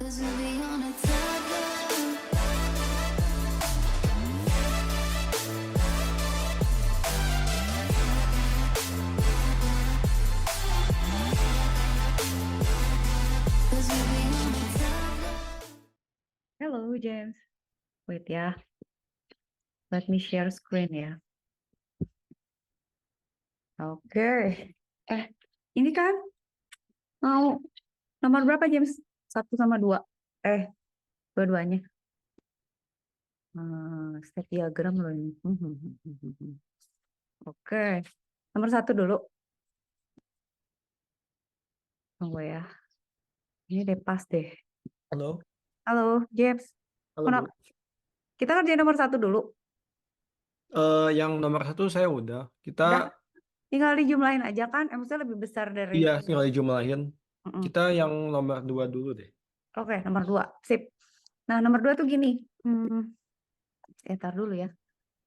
'Cause we'll be on a timeline. Cause we'll be on a timeline. Hello, James. Wait ya. Let me share screen ya. Oke. Ini kan mau nomor berapa, James? 1 sama 2. Dua-duanya. Step diagram loh ini. Oke. Nomor 1 dulu. Tunggu ya. Ini deh pas deh. Halo, Halo, James. halo Bu. Kita kerjain nomor 1 dulu. Yang nomor 1 saya udah. Kita Udah. Tinggal dijumlahin aja kan. Maksudnya lebih besar dari... iya tinggal dijumlahin. Mm-mm. Kita yang nomor 2 dulu deh. Oke, nomor 2. Sip. Nah, nomor 2 tuh gini. Tar dulu ya.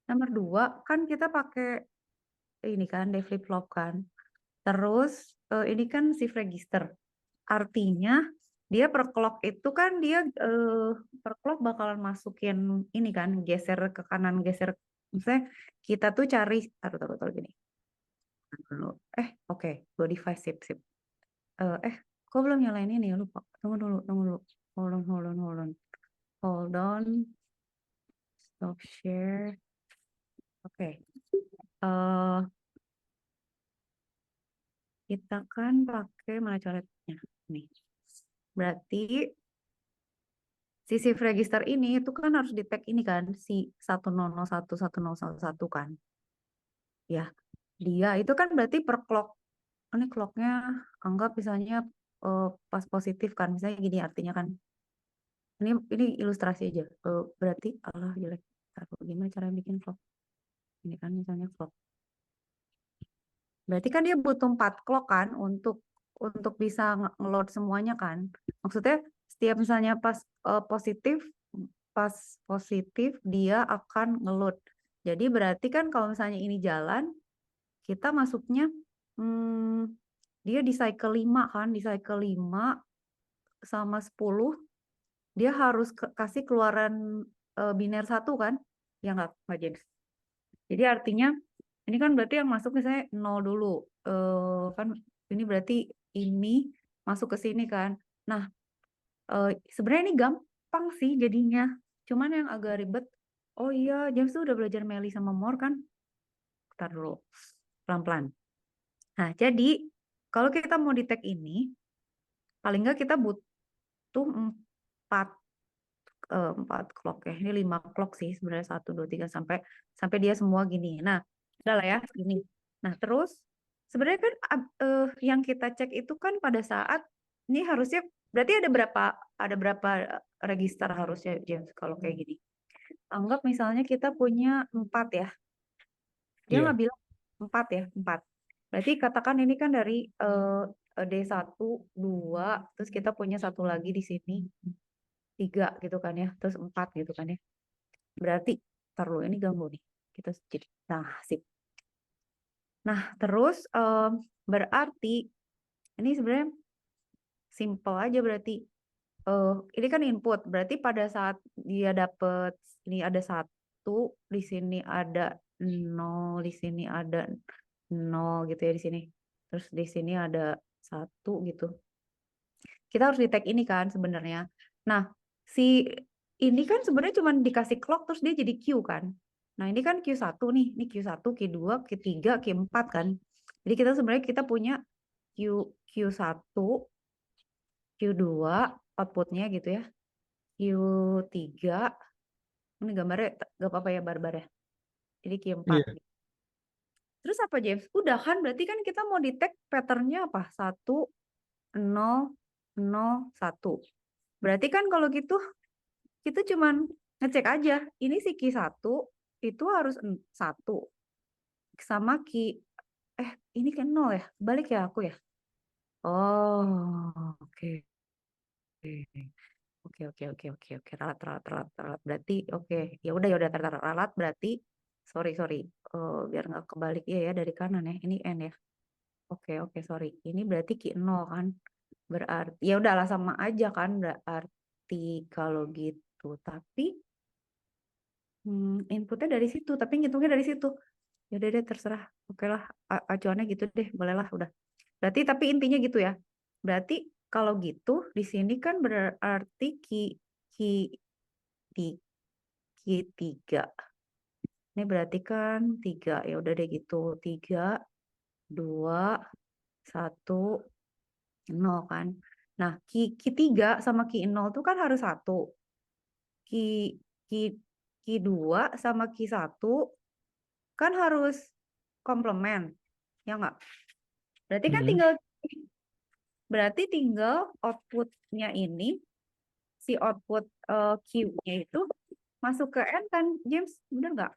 Nomor 2 kan kita pakai ini kan, day flip flop kan. Terus ini kan shift register. Artinya dia per clock itu kan dia per clock bakalan masukin ini kan, geser ke kanan, geser. Misalnya kita tuh cari, taruh gini. Dulu. Oke, go device, sip. Kok belum nyalain ini ya, lupa. Tunggu dulu. Hold on. Stop share. Oke. Kita kan pakai mana coretnya? Nih. Berarti si shift register ini itu kan harus di tag ini kan, si 1001 kan. Ya, dia itu kan berarti per clock. Ini clocknya anggap misalnya pas positif kan, misalnya gini artinya kan. Ini ilustrasi aja. Berarti Allah jelek. Gimana cara bikin clock? Ini kan misalnya clock. Berarti kan dia butuh 4 clock kan untuk bisa nge-load semuanya kan. Maksudnya setiap misalnya pas positif dia akan nge-load. Jadi berarti kan kalau misalnya ini jalan, kita masuknya dia di cycle 5 kan, di cycle 5 sama 10 dia harus kasih keluaran biner 1 kan? Ya nggak James? Jadi artinya ini kan berarti yang masuk misalnya 0 dulu. Kan ini berarti ini masuk ke sini kan. Nah, sebenarnya ini gampang sih jadinya. Cuman yang agak ribet, oh iya, James tuh udah belajar Meli sama More kan? Bentar dulu, pelan-pelan. Nah, jadi kalau kita mau di tag ini, paling nggak kita butuh 4 clock ya. Ini 5 clock sih sebenarnya, 1, 2, 3 sampai dia semua gini. Nah, udah lah ya, gini. Nah, terus sebenarnya kan yang kita cek itu kan pada saat ini harusnya berarti ada berapa register harusnya, James, kalau kayak gini. Anggap misalnya kita punya 4 ya. Dia Iya. nggak bilang 4 ya, 4. Berarti katakan ini kan dari D1, 2, terus kita punya satu lagi di sini, 3 gitu kan ya, terus 4 gitu kan ya. Berarti, taruh ini ganggu nih. Kita jadi, nah sip. Nah terus berarti ini sebenarnya simple aja berarti. Ini kan input, berarti pada saat dia dapet ini ada 1, di sini ada 0, di sini ada 0 gitu ya di sini. Terus di sini ada 1 gitu. Kita harus di tag ini kan sebenarnya. Nah, si ini kan sebenarnya cuma dikasih clock terus dia jadi Q kan. Nah, ini kan Q1 nih. Ini Q1, Q2, Q3, Q4 kan. Jadi kita sebenarnya kita punya Q1, Q2 outputnya gitu ya. Q3, ini gambarnya gak apa-apa ya barbar ya. Jadi Q4. Iya. Terus apa, James? Udah kan berarti kan kita mau di tag patternnya apa? 1, 0, 0, 1. Berarti kan kalau gitu kita cuman ngecek aja. Ini si Q1 itu harus 1. Sama ini kan 0 ya? Balik ya aku ya? Oh, oke. Oke. Ralat. Berarti oke. Ya udah ralat berarti sorry. Biar nggak kebalik ya dari kanan ya. Ini N ya. Oke, sorry. Ini berarti Q0 kan. Berarti ya udahlah sama aja kan, berarti berarti kalau gitu. Tapi inputnya dari situ, tapi ngitungnya dari situ. Ya udah deh terserah. Oke lah, acuannya gitu deh, bolehlah udah. Berarti tapi intinya gitu ya. Berarti kalau gitu di sini kan berarti ki di ki 3. Ini berarti kan 3. Ya udah deh gitu. 3 2 1 0 kan. Nah, ki 3 sama ki 0 tuh kan harus 1. Ki ki ki 2 sama ki 1 kan harus komplement. Ya enggak? Berarti kan Mm-mm. tinggal outputnya ini, si output Q-nya itu masuk ke N kan, James? Bener nggak?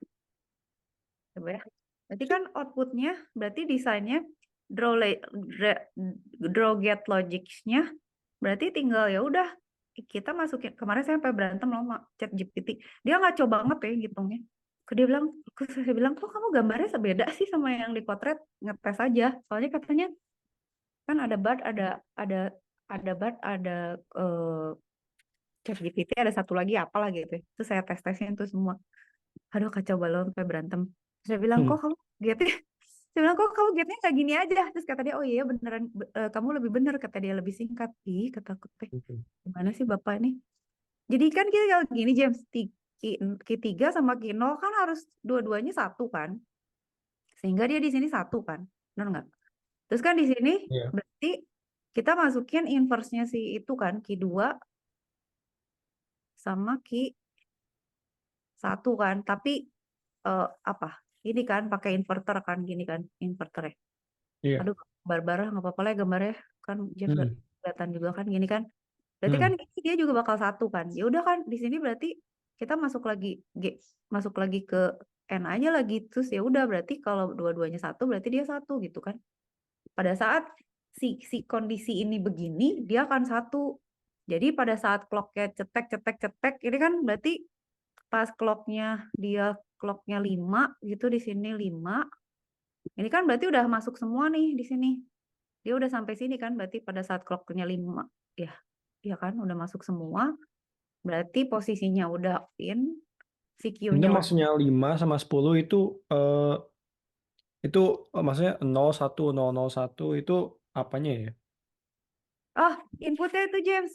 Coba ya. Berarti kan outputnya, berarti desainnya draw get logics-nya, berarti tinggal ya udah kita masukin. Kemarin saya sampai berantem loh sama ChatGPT. Dia ngaco banget ya ngitungnya. Saya bilang, kok kamu gambarnya beda sih sama yang di potret? Ngetes aja. Soalnya katanya kan ada BART, ada BART, ada ChatGPT, ada satu lagi apalah gitu. Terus saya tes-tesin tuh semua. Aduh kacau balau sampai berantem. Saya bilang, kok Hmm. kamu getnya? Saya bilang, kok kamu getnya kayak gini aja? Terus kata dia, oh iya beneran, kamu lebih bener, kata dia, lebih singkat. Ih, kataku teh, gimana sih Bapak ini? Jadi kan kita kalau gini, James, Ki 3 sama Ki 0 kan harus dua-duanya satu kan? Sehingga dia di sini satu kan? Benar nggak? Terus kan di sini Iya. berarti kita masukin inverse-nya si itu kan, Ki 2 sama Ki 1 kan. Tapi apa? Ini kan pakai inverter kan, gini kan, inverter ya. Iya. Aduh, barbar nggak apa-apa lah ya gambarnya kan, James Hmm. kelihatan juga kan, gini kan. Berarti kan Hmm. ini dia juga bakal satu kan. Ya udah kan, di sini berarti kita masuk lagi ke N aja lagi, terus ya udah berarti kalau dua-duanya satu berarti dia satu gitu kan. Pada saat si kondisi ini begini, dia akan satu. Jadi pada saat clocknya cetek cetek cetek, ini kan berarti pas clocknya 5 gitu, di sini 5. Ini kan berarti udah masuk semua nih di sini. Dia udah sampai sini kan, berarti pada saat clocknya 5. Ya, ya kan udah masuk semua. Berarti posisinya udah in, si Itu Q-nya udah. maksudnya 5 sama 10 itu maksudnya 01001 itu apanya ya? Oh, inputnya itu James.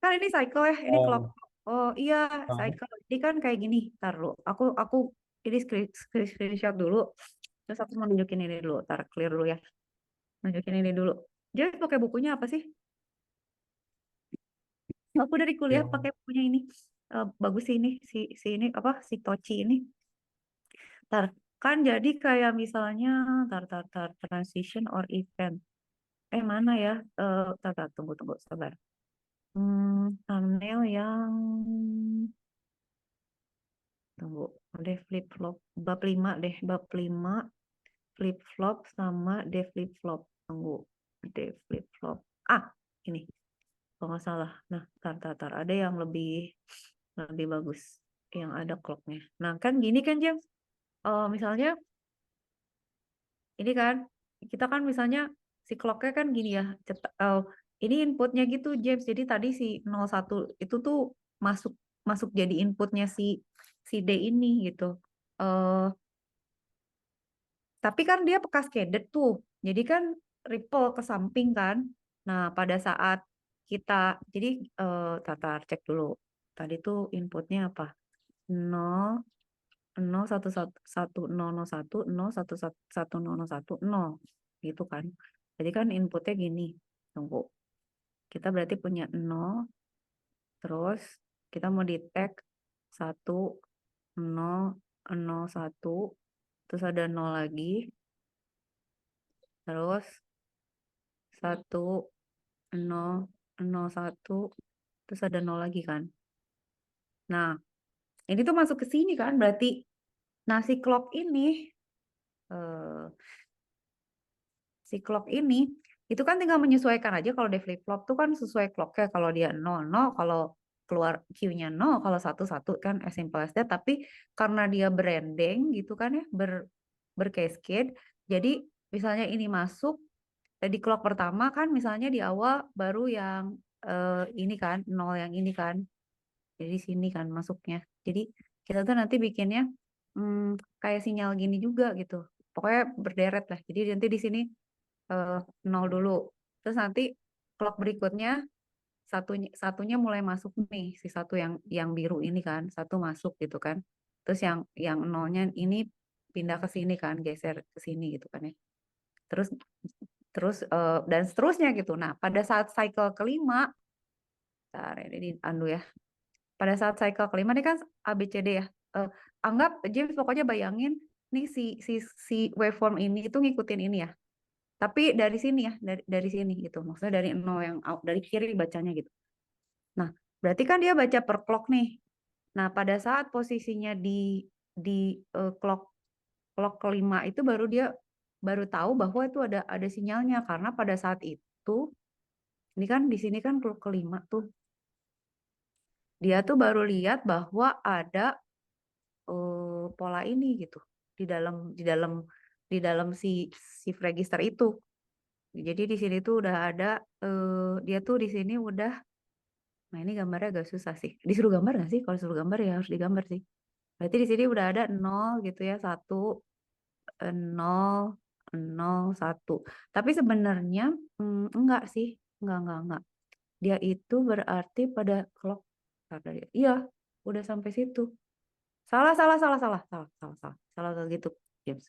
Kan ini cycle ya, ini clock. Oh. Oh iya, Ah. cycle. Ini kan kayak gini. Ntar lu. Aku ini screenshot dulu. Terus aku mau nunjukin ini dulu. Ntar clear dulu ya. Nunjukin ini dulu. James pakai bukunya apa sih? Aku dari kuliah Yang pakai bukunya ini. Bagus sih ini, si ini apa? Si Tochi ini. Ntar kan jadi kayak misalnya tar transition or event. Mana ya? Tunggu sabar. Thumbnail yang tunggu deh, flip flop bab 5 deh, bab 5 flip flop sama de flip flop. Tunggu, de flip flop. Ini kalau nggak salah. Nah, tar ada yang lebih bagus yang ada clocknya. Nah, kan gini kan James. Misalnya ini kan kita kan misalnya si clocknya kan gini ya. Ini inputnya gitu James. Jadi tadi si 01 itu tuh masuk masuk jadi inputnya si D ini gitu. eh tapi kan dia cascaded tuh. Jadi kan ripple ke samping kan. Nah, pada saat kita jadi tatar cek dulu. Tadi tuh inputnya apa? 0 0 1 1 1 0 0 1 0 1 1 1 0 0 1 0 gitu kan. Jadi kan inputnya gini. Tunggu. Kita berarti punya 0, terus kita mau di tag 1 0 0 1, terus ada 0 lagi, terus 1 0 0 1, terus ada 0 lagi kan. Nah, ini tuh masuk ke sini kan, berarti si clock ini itu kan tinggal menyesuaikan aja. Kalau di flip flop tuh kan sesuai clocknya, kalau dia 0 0, kalau keluar Q-nya 0, kalau 1 1 kan as simple as that. Tapi karena dia berending gitu kan ya, bercascade, jadi misalnya ini masuk di clock pertama kan, misalnya di awal baru yang ini kan, 0 yang ini kan. Jadi sini kan masuknya. Jadi kita tuh nanti bikinnya kayak sinyal gini juga gitu. Pokoknya berderet lah. Jadi nanti di sini 0 dulu. Terus nanti clock berikutnya satunya mulai masuk nih, si satu yang biru ini kan, satu masuk gitu kan. Terus yang nolnya ini pindah ke sini kan, geser ke sini gitu kan ya. Terus terus dan seterusnya gitu. Nah, pada saat cycle kelima, bentar, ini anu ya. Pada saat cycle kelima ini kan ABCD ya. Anggap James pokoknya bayangin nih si waveform ini itu ngikutin ini ya. Tapi dari sini ya, dari sini gitu. Maksudnya dari nol yang dari kiri bacanya gitu. Nah, berarti kan dia baca per clock nih. Nah, pada saat posisinya di clock kelima itu baru dia baru tahu bahwa itu ada sinyalnya karena pada saat itu ini kan di sini kan clock kelima tuh. Dia tuh baru lihat bahwa ada pola ini gitu di dalam si shift register itu. Jadi di sini tuh udah ada dia tuh di sini udah. Nah, ini gambarnya agak susah sih. Disuruh gambar nggak sih? Kalau disuruh gambar ya harus digambar sih. Berarti di sini udah ada 0 gitu ya, 1, 0, 0, 1. Tapi sebenarnya enggak sih. Enggak. Dia itu berarti pada clock. Iya, udah sampai situ. Salah gitu, James.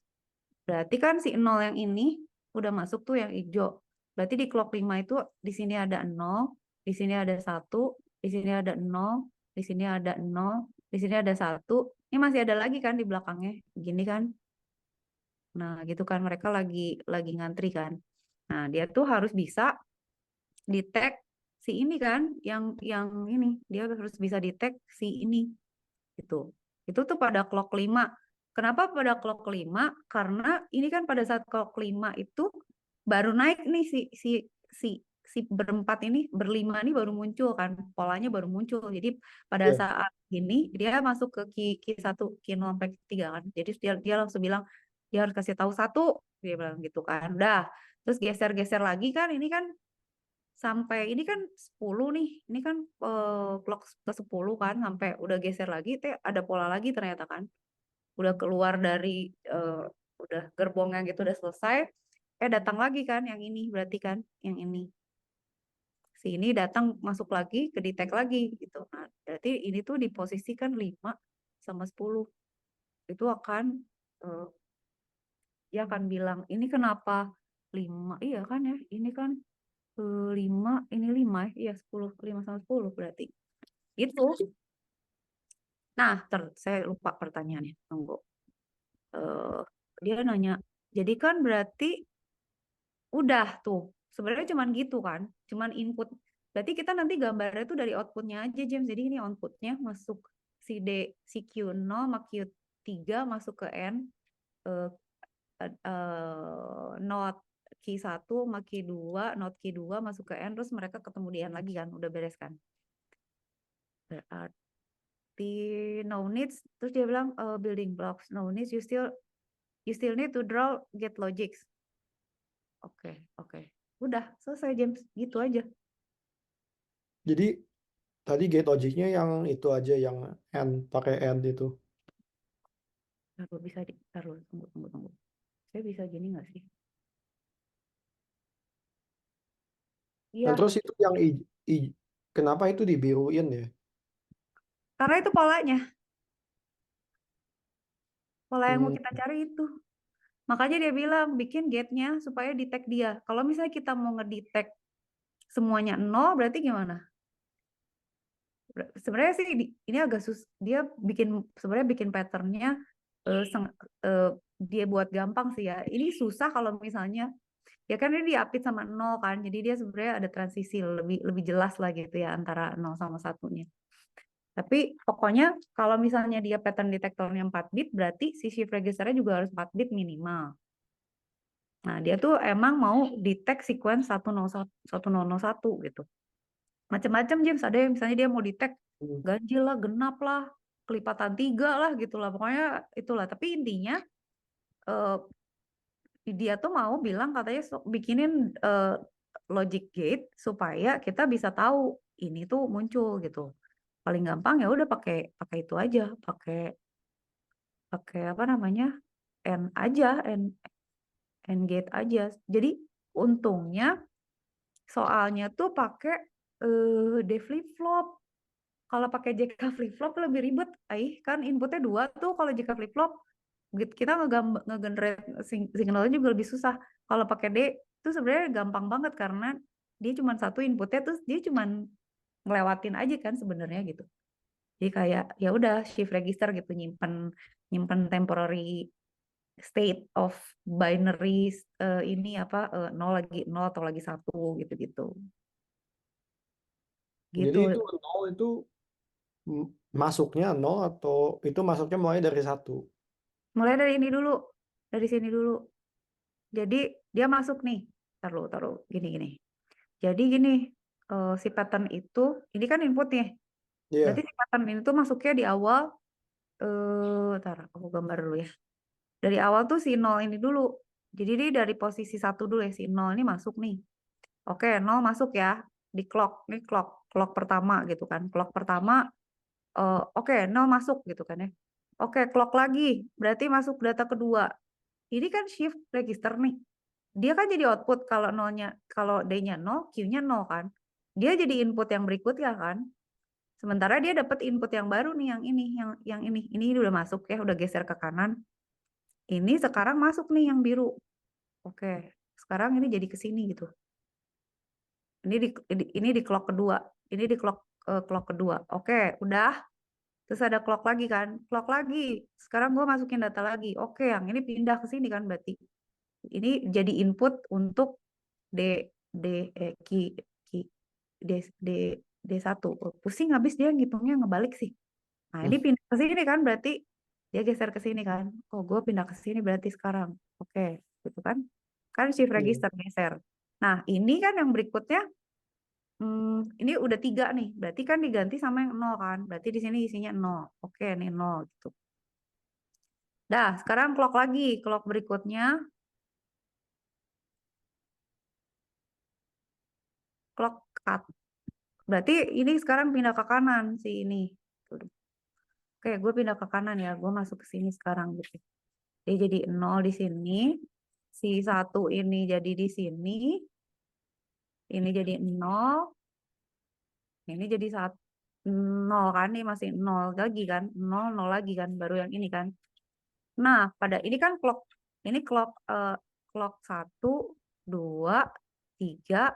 Berarti kan si 0 yang ini udah masuk tuh yang hijau. Berarti di clock 5 itu di sini ada 0, di sini ada 1, di sini ada 0, di sini ada 0, di sini ada 1. Ini masih ada lagi kan di belakangnya. Gini kan. Nah, gitu kan mereka lagi ngantri kan. Nah, dia tuh harus bisa detect si ini kan, yang ini. Dia harus bisa detect si ini. Gitu. Itu tuh pada clock 5. Kenapa pada clock 5? Karena ini kan pada saat clock 5 itu baru naik nih si berempat ini, berlima ini baru muncul kan, polanya baru muncul. Jadi pada Iya. saat ini dia masuk ke Q1, Q0 sampai Q3 kan. Jadi dia langsung bilang dia harus kasih tahu 1, dia bilang gitu kan. Dah, terus geser-geser lagi kan ini kan sampai ini kan 10 nih. Ini kan clock ke 10 kan sampai udah geser lagi ada pola lagi ternyata kan. Udah keluar dari udah gerbongnya gitu udah selesai. Datang lagi kan yang ini berarti kan yang ini. Si ini datang masuk lagi ke detect lagi gitu. Nah, berarti ini tuh diposisikan 5 sama 10. Itu akan dia akan bilang ini kenapa 5? Iya kan ya. Ini kan 5, ini 5 ya. Iya 10, 5 sama 10 berarti. Itu. Nah, saya lupa pertanyaannya. Tunggu. Dia nanya, jadi kan berarti udah tuh. Sebenarnya cuman gitu kan. Cuman input. Berarti kita nanti gambarnya tuh dari outputnya aja, James. Jadi ini outputnya masuk si Q0 sama Q3 masuk ke N. Not Q1 sama Q2, not Q2 masuk ke N. Terus mereka ketemu di N lagi kan. Udah beres kan. Berarti no needs. Terus dia bilang building blocks. No needs, you still need to draw gate logics. Oke. Udah selesai James, gitu aja. Jadi tadi gate logicnya yang itu aja, yang AND, pakai AND itu. Taruh, tunggu. Saya bisa gini nggak sih? Dan Iya, terus itu yang kenapa itu dibiruin ya? karena itu polanya. Pola yang mau Hmm, kita cari itu. Makanya dia bilang bikin gate-nya supaya detect dia. Kalau misalnya kita mau ngedetect semuanya 0, berarti gimana? Sebenarnya sih ini agak dia sebenarnya bikin patternnya dia buat gampang sih ya. Ini susah kalau misalnya ya kan ini diapit sama 0 kan. Jadi dia sebenarnya ada transisi lebih jelas lah gitu ya antara 0 sama 1-nya. Tapi pokoknya kalau misalnya dia pattern detektornya 4 bit berarti si shift registernya juga harus 4 bit minimal. Nah, dia tuh emang mau detect sequence 1001 gitu. Macam-macam James, ada yang misalnya dia mau detect ganjil lah, genap lah, kelipatan 3 lah gitu lah. Pokoknya itulah. Tapi intinya dia tuh mau bilang katanya bikinin logic gate supaya kita bisa tahu ini tuh muncul gitu. Paling gampang ya udah pakai pakai itu aja, pakai pakai apa namanya? AND aja, AND gate aja. Jadi untungnya soalnya tuh pakai D flip flop. Kalau pakai JK flip flop lebih ribet, kan inputnya 2 tuh kalau JK flip flop kita ngegenerate signalnya juga lebih susah. Kalau pakai D itu sebenarnya gampang banget karena dia cuma satu inputnya terus dia cuma ngelewatin aja kan sebenarnya gitu. Jadi kayak ya udah shift register gitu nyimpen nyimpen temporary state of binary ini apa 0 lagi 0 atau lagi 1 gitu-gitu. Jadi Gitu. itu nol itu masuknya nol atau itu masuknya mulai dari 1? Mulai dari ini dulu. Dari sini dulu. Jadi dia masuk nih. Taruh taruh gini-gini. Jadi gini, si pattern itu ini kan inputnya. Berarti Iya, si pattern ini tuh masuknya di awal ntar aku gambar dulu ya. Dari awal tuh si 0 ini dulu. Jadi dia dari posisi 1 dulu ya, si 0 ini masuk nih. Oke, 0 masuk ya di clock. Ini clock pertama gitu kan. Clock pertama oke, 0 masuk gitu kan ya. Oke, clock lagi. Berarti masuk data kedua. Ini kan shift register nih. Dia kan jadi output kalau nolnya, kalau D-nya 0, Q-nya 0 kan. Dia jadi input yang berikutnya kan. Sementara dia dapat input yang baru nih, yang ini, yang ini. Ini udah masuk ya, udah geser ke kanan. Ini sekarang masuk nih yang biru. Oke, sekarang ini jadi ke sini gitu. Ini di clock kedua. Ini di clock kedua. Oke, udah. Terus ada clock lagi kan. Clock lagi. Sekarang gue masukin data lagi. Oke, yang ini pindah ke sini kan berarti. Ini jadi input untuk D D D1. Pusing habis dia ngitungnya ngebalik sih. Nah, ini pindah ke sini kan berarti dia geser ke sini kan. Oh, gue pindah ke sini berarti sekarang. Oke, gitu kan. Kan shift iya. register geser. Nah, ini kan yang berikutnya ini udah 3 nih. Berarti kan diganti sama yang 0 kan. Berarti di sini isinya 0. Oke, nih 0 gitu. Dah, sekarang clock lagi. Clock berikutnya clock cut. Berarti ini sekarang pindah ke kanan si ini. Oke, gue pindah ke kanan ya. Gue masuk ke sini sekarang gitu. Dia jadi 0 di sini. Si 1 ini jadi di sini. Ini jadi 0. Ini jadi 0 kan. Ini masih 0 lagi kan. 0, 0 lagi kan. Baru yang ini kan. Nah, pada ini kan clock. Ini clock 1, 2, 3.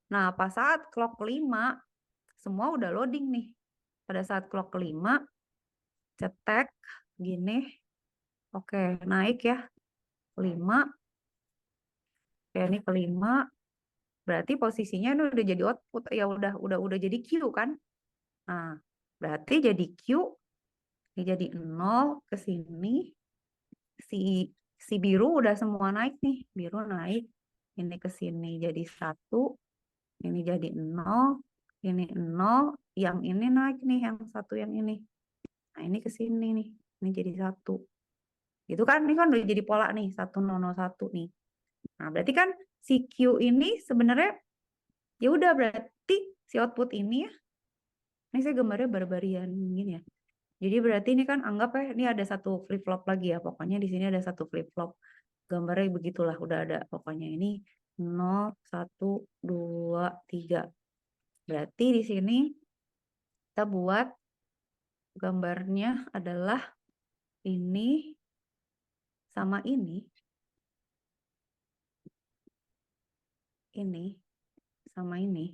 Nah, pas saat clock 5, semua udah loading nih. Pada saat clock kelima, cetek gini. Oke, naik ya. 5. Oke, ini kelima. Berarti posisinya ini udah jadi output ya udah jadi Q kan. Nah, berarti jadi Q ini jadi 0 ke sini. Si biru udah semua naik nih. Biru naik. Ini ke sini jadi 1. Ini jadi 0. Ini 0. Yang ini naik nih, yang 1 yang ini. Nah, ini ke sini nih. Ini jadi 1. Gitu kan? Ini kan udah jadi pola nih, 1001 nih. Nah, berarti kan si Q ini sebenarnya ya udah berarti si output ini ya. Ini saya gambarnya barbarian gini ya. Jadi berarti ini kan anggap ya ini ada satu flip flop lagi ya. Pokoknya di sini ada satu flip flop. Gambarnya begitulah udah ada. Pokoknya ini 0, 1, 2, 3. Berarti di sini kita buat gambarnya adalah ini sama ini sama ini.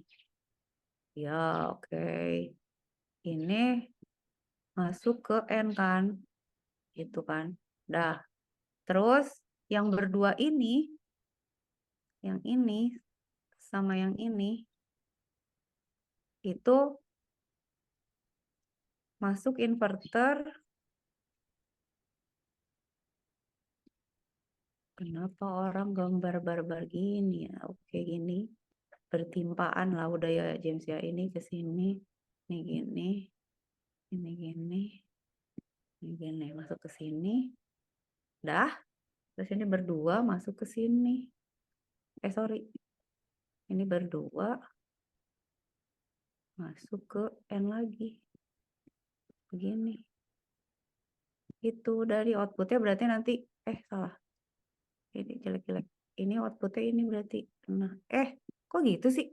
Ya, oke. Ini masuk ke N kan. Gitu kan. Dah. Terus yang berdua ini, yang ini sama yang ini, itu masuk inverter. Kenapa orang gambar barbar gini ya? Oke gini. Bertimpaan lah udah ya James ya. Ini ke sini. Ini gini. Ini gini. Ini gini. Masuk ke sini. Dah. Terus ini berdua masuk ke sini. Sorry. ini berdua, masuk ke N lagi, begini. Itu dari outputnya berarti nanti, salah, ini jelek-jelek. Ini outputnya ini berarti, nah, kok gitu sih?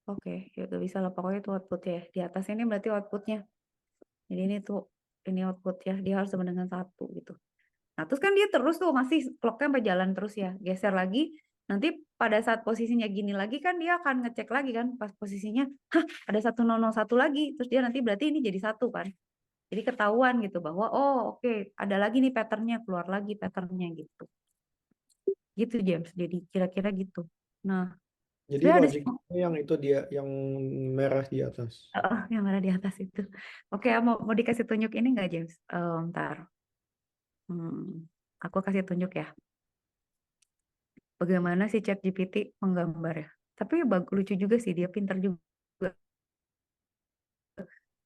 Oke, ya gak bisa lah, pokoknya itu outputnya ya. Di atas ini berarti outputnya. Jadi ini tuh, ini output ya, dia harus sama dengan 1 gitu. Nah, terus kan dia terus tuh masih clocknya sampai jalan terus ya. Geser lagi, nanti pada saat posisinya gini lagi kan dia akan ngecek lagi kan pas posisinya, ada 1001 lagi. Terus dia nanti berarti ini jadi 1 kan. Jadi ketahuan gitu bahwa oh oke, ada lagi nih patternnya, keluar lagi patternnya gitu. Gitu James. Jadi kira-kira gitu. Nah, Jadi sebenarnya ada logiknya yang itu dia yang merah di atas. yang ada di atas itu. Oke, mau dikasih tunjuk ini nggak James? Ntar. Aku kasih tunjuk ya. Bagaimana si ChatGPT menggambar ya. Tapi lucu juga sih, dia pintar juga.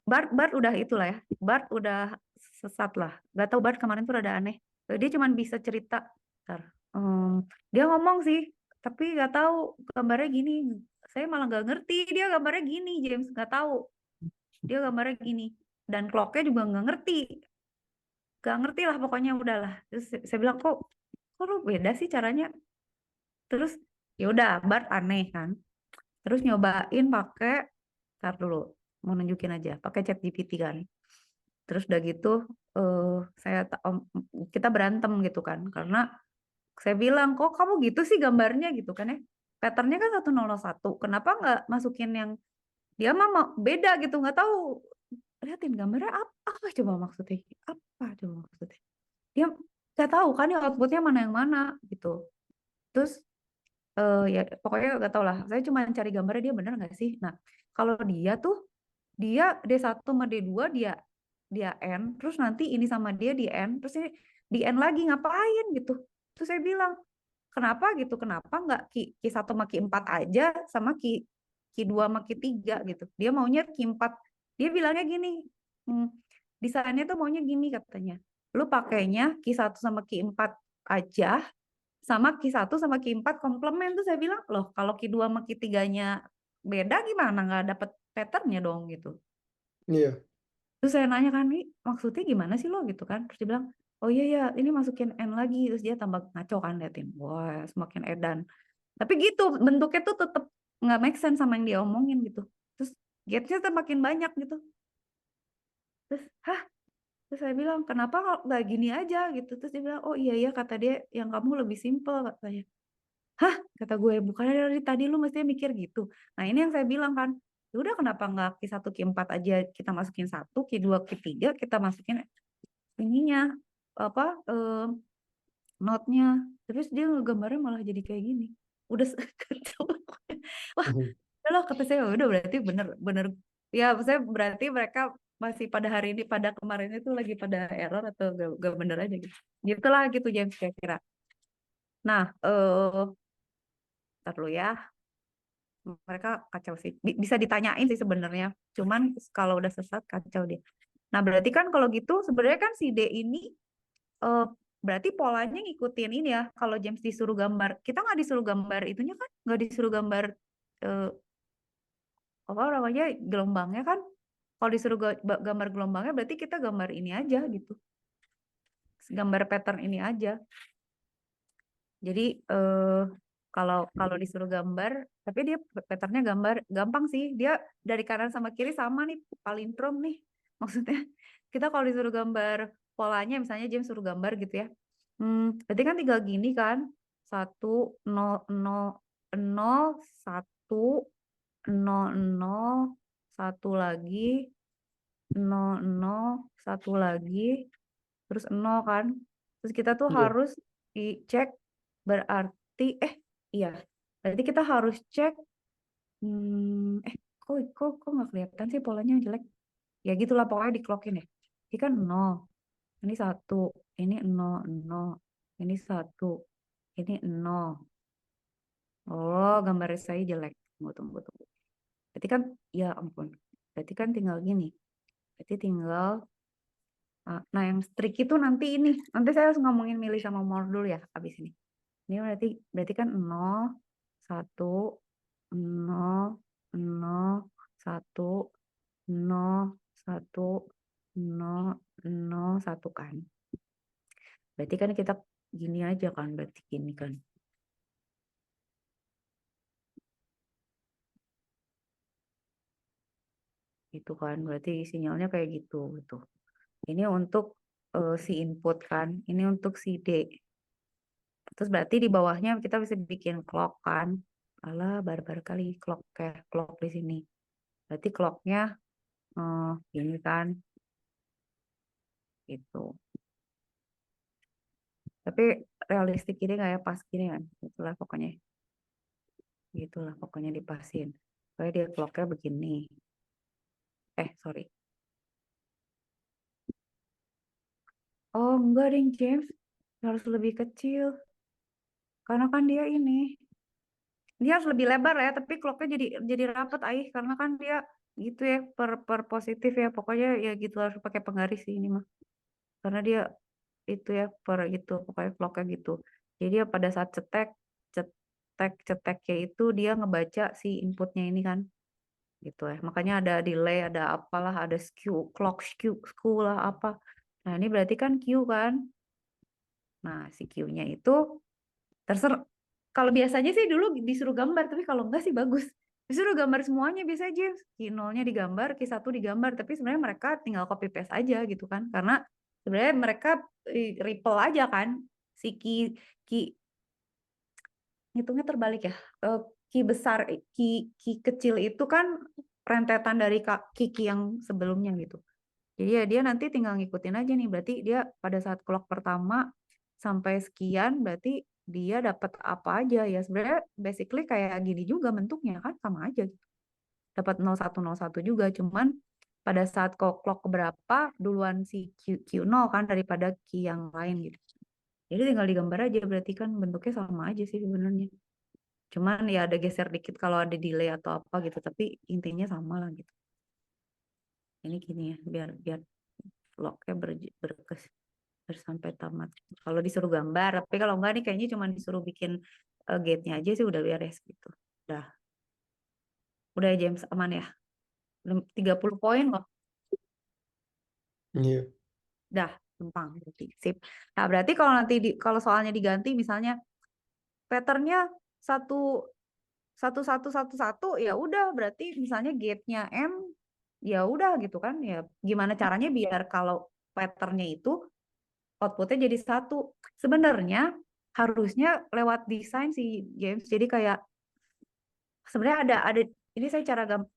Bart udah itulah ya. Bart udah sesat lah. Gak tahu Bart kemarin tuh ada aneh. Dia cuma bisa cerita. Bentar. Dia ngomong sih, tapi gak tahu gambarnya gini. Saya malah gak ngerti dia gambarnya gini, James. Gak tahu. Dia gambarnya gini. Dan clocknya juga gak ngerti. Gak ngerti lah pokoknya udahlah. Terus saya bilang kok lu beda sih caranya. Terus ya udah Bart aneh kan. Terus nyobain pakai, ntar dulu mau nunjukin aja, pakai ChatGPT kan. Terus udah gitu kita berantem gitu kan, karena saya bilang kok kamu gitu sih gambarnya gitu kan ya. Patternnya kan 1001, kenapa nggak masukin yang dia mah beda gitu, nggak tahu. Lihatin gambarnya apa coba maksudnya? Apa coba maksudnya? Dia nggak tahu kan ya outputnya mana yang mana gitu. Terus ya pokoknya nggak tahu lah. Saya cuma cari gambarnya dia bener nggak sih. Nah, kalau dia tuh dia D1 sama D2 dia N, terus nanti ini sama dia di N, terus ini di N lagi ngapain gitu. Terus saya bilang, kenapa gitu? Kenapa nggak Q1 sama Q4 aja sama Q2 sama Q3 gitu. Dia maunya Q4. Dia bilangnya gini, desainnya tuh maunya gini katanya. Lu pakainya Q1 sama Q4 aja, sama Q1 sama Q4 komplement. Tuh saya bilang, loh kalau Q2 sama Q3-nya beda gimana? Nggak dapet patternnya dong gitu. Iya. Terus saya nanya kan, nih maksudnya gimana sih lo gitu kan? Terus dia bilang, oh iya ya ini masukin N lagi. Terus dia tambah ngaco kan, liatin. Wah semakin edan. Tapi gitu, bentuknya tuh tetap nggak make sense sama yang dia omongin gitu. Terus gapnya semakin banyak gitu. Terus, terus saya bilang, kenapa nggak gini aja gitu. Terus dia bilang, oh iya ya kata dia, yang kamu lebih simple katanya. Kata gue, bukannya dari tadi lu mestinya mikir gitu. Nah ini yang saya bilang kan, ya udah kenapa nggak Q1 Q4 aja kita masukin 1, Q2 Q3 kita masukin ininya apa note-nya. Terus dia ngegambarnya malah jadi kayak gini. Udah kacau. Wah, Mhm. udah loh kata saya, udah berarti bener ya saya berarti mereka masih pada hari ini pada kemarin itu lagi pada error atau gak bener aja gitu. Gitulah gitu James kira-kira. Nah, ntar dulu ya. Mereka kacau sih. Bisa ditanyain sih sebenarnya. Cuman kalau udah sesat kacau dia. Nah, berarti kan kalau gitu sebenarnya kan si D ini berarti polanya ngikutin ini ya. Kalau James disuruh gambar, kita nggak disuruh gambar itunya kan? Nggak disuruh gambar eh, apa namanya gelombangnya kan? Kalau disuruh gambar gelombangnya berarti kita gambar ini aja gitu. Gambar pattern ini aja. Jadi kalau disuruh gambar, tapi dia patternnya gambar gampang sih. Dia dari kanan sama kiri sama nih, palindrom nih. Maksudnya kita kalau disuruh gambar polanya, misalnya James suruh gambar gitu ya. Berarti kan tinggal gini kan, 1 0 0 0 1 0 0 1 lagi 0 0 1 lagi terus 0 kan. Terus kita tuh Iya. harus dicek berarti iya. Berarti kita harus cek kok nggak kelihatan sih polanya jelek. Ya gitulah pokoknya diclockin ya. Ini kan 0. Ini 1, ini 0 0. Ini 1, ini 0. Oh, gambar saya jelek. Tunggu. Berarti kan ya ampun. Berarti kan tinggal gini. Berarti tinggal nah yang trik itu nanti ini. Nanti saya harus ngomongin milih sama More dulu ya abis ini. Ini berarti kan 0, 1, 0, 0, 1, 0, 1, 0, 0, 1 kan. Berarti kan kita gini aja kan, berarti gini kan. Gitu kan, berarti sinyalnya kayak gitu. Ini untuk si input kan, ini untuk si D. Terus berarti di bawahnya kita bisa bikin clock kan. Alah, barbar kali clock di sini. Berarti clocknya ini kan, gitu. Tapi realistik ini nggak ya, pas gini kan. Gitulah pokoknya dipasin. Supaya dia clocknya begini. Sorry. Oh enggak deh James, harus lebih kecil. Karena kan dia harus lebih lebar ya, tapi clocknya jadi rapet karena kan dia gitu ya, per positif ya, pokoknya ya gitu, harus pakai penggaris sih ini mah. Karena dia itu ya, per gitu, pokoknya clocknya gitu. Jadi ya pada saat ceteknya itu dia ngebaca si inputnya ini kan, gitu ya. Makanya ada delay, ada apalah, ada clock skew lah apa. Nah ini berarti kan Q kan. Nah si Q-nya itu terserah. Kalau biasanya sih dulu disuruh gambar, tapi kalau enggak sih bagus. Disuruh gambar semuanya biasanya James. Q0-nya digambar, Q1 digambar, tapi sebenarnya mereka tinggal copy paste aja gitu kan. Karena sebenarnya mereka ripple aja kan. Si ki hitungnya terbalik ya. Ki besar, ki kecil itu kan rentetan dari ki yang sebelumnya gitu. Jadi ya dia nanti tinggal ngikutin aja nih. Berarti dia pada saat clock pertama sampai sekian, berarti dia dapat apa aja ya. Sebenarnya basically kayak gini juga bentuknya kan, sama aja gitu. Dapat 0101 juga, cuman pada saat clock berapa duluan si Q0 kan daripada key yang lain gitu. Jadi tinggal digambar aja, berarti kan bentuknya sama aja sih sebenarnya. Cuman ya ada geser dikit kalau ada delay atau apa gitu, tapi intinya sama lah gitu. Ini gini ya, biar clocknya berkes sampai tamat. Kalau disuruh gambar, tapi kalau enggak nih kayaknya cuma disuruh bikin gate-nya aja sih udah beres gitu. Udah ya James, aman ya. 30 poin loh. Iya. Dah, gampang berarti. Sip. Nah, berarti kalau nanti kalau soalnya diganti misalnya patternnya satu satu satu satu satu, ya udah berarti misalnya gate-nya M, ya udah gitu kan, ya gimana caranya biar kalau patternnya itu outputnya jadi satu. Sebenarnya harusnya lewat desain sih James. Jadi kayak sebenarnya ada ini saya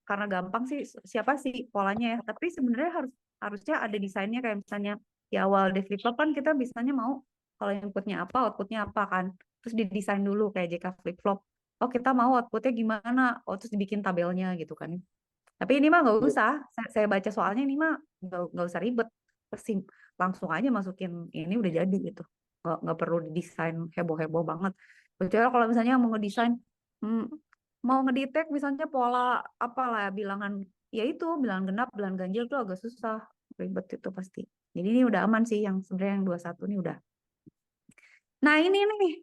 karena gampang sih siapa sih polanya ya. Tapi sebenarnya harusnya ada desainnya, kayak misalnya di awal di flip flop kan kita biasanya mau kalau inputnya apa outputnya apa kan. Terus didesain dulu kayak JK flip flop. Oh kita mau outputnya gimana? Oh terus dibikin tabelnya gitu kan. Tapi ini mah nggak Iya. usah. Saya baca soalnya ini mah nggak usah ribet. Langsung aja masukin ini udah jadi gitu. Nggak perlu didesain heboh-heboh banget. Kecuali kalau misalnya mau ngedesain, hmm, mau ngedetek misalnya pola apalah bilangan, ya itu bilangan genap, bilangan ganjil tuh agak susah, ribet itu pasti. Jadi ini udah aman sih yang sebenarnya yang 21 ini udah. Nah ini nih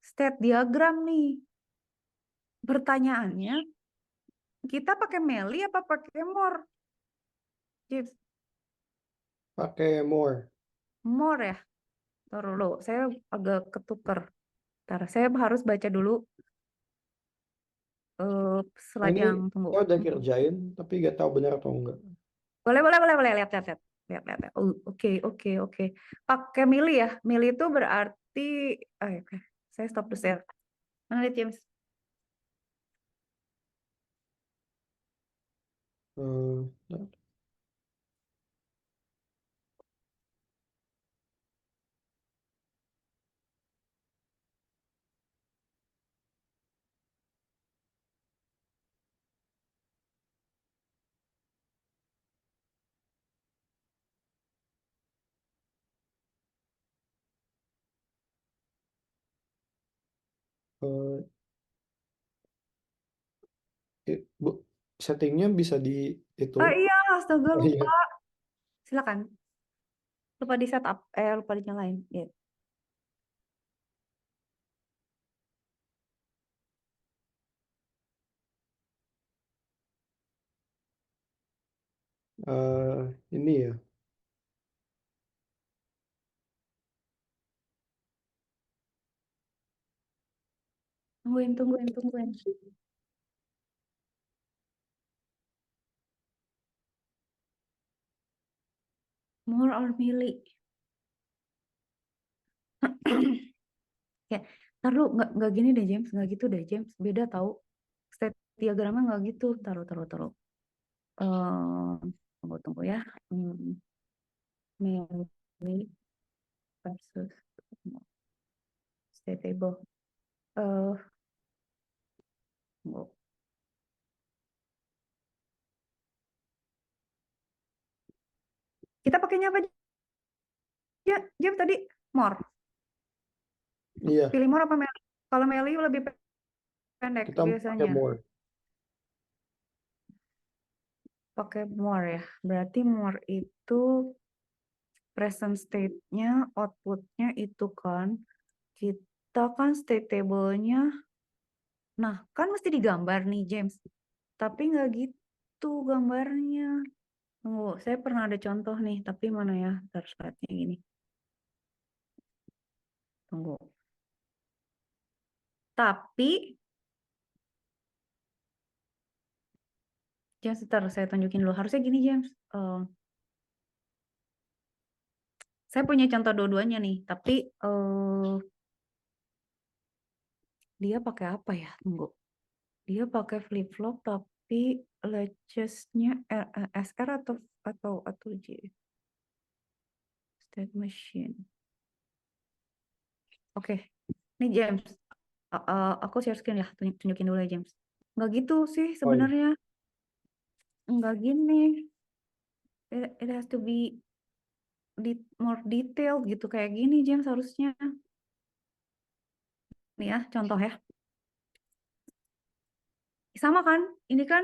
state diagram nih. Pertanyaannya, kita pakai Meli apa pakai More? Chips, Pakai more. More ya. Taruh dulu, saya agak ketuker. Ntar, saya harus baca dulu Nah, slide ini yang tunggu. saya udah kerjain, tapi gak tahu benar atau enggak. Boleh, lihat, lihat, lihat. Lihat, lihat, lihat. Oke, oke, oke. Pakai mili ya. Mili itu berarti, oke. Saya stop the share. Mana lihat James? Eh, eh, Bu, settingnya bisa di itu. Ah iya, astaga Oh iya. lupa. Silakan. Lupa di setup, lupa dinyalain. Ya. Ini ya. Tungguin. More or milli. Ya, taruh nggak gini deh James, nggak gitu deh James, beda tahu. State diagramnya nggak gitu, taruh. Tunggu ya. Milli versus state table. Tunggu. Kita pakainya apa? Ya, James tadi more. Iya, Pilih more apa Meli? Kalau Meli lebih pendek kita pakai biasanya. more. Pakai more ya. Berarti more itu present state-nya, output-nya itu kan. Kita kan state table-nya. Nah, kan mesti digambar nih James. Tapi nggak gitu gambarnya. Tunggu, saya pernah ada contoh nih. Tapi mana ya? Ntar saatnya gini. Tunggu. Tapi, James, ntar saya tunjukin dulu. Harusnya gini James. Saya punya contoh dua-duanya nih. Tapi dia pakai apa ya? Tunggu. Dia pakai flip flop tapi latches-nya SR atau J. State machine. Oke. Nih James. Aku share screen ya. Tunjukin dulu ya James. Nggak gitu sih Oh iya. sebenarnya. Nggak gini. It has to be more detailed gitu. Kayak gini James harusnya. Nih ya contoh ya. Sama kan? Ini kan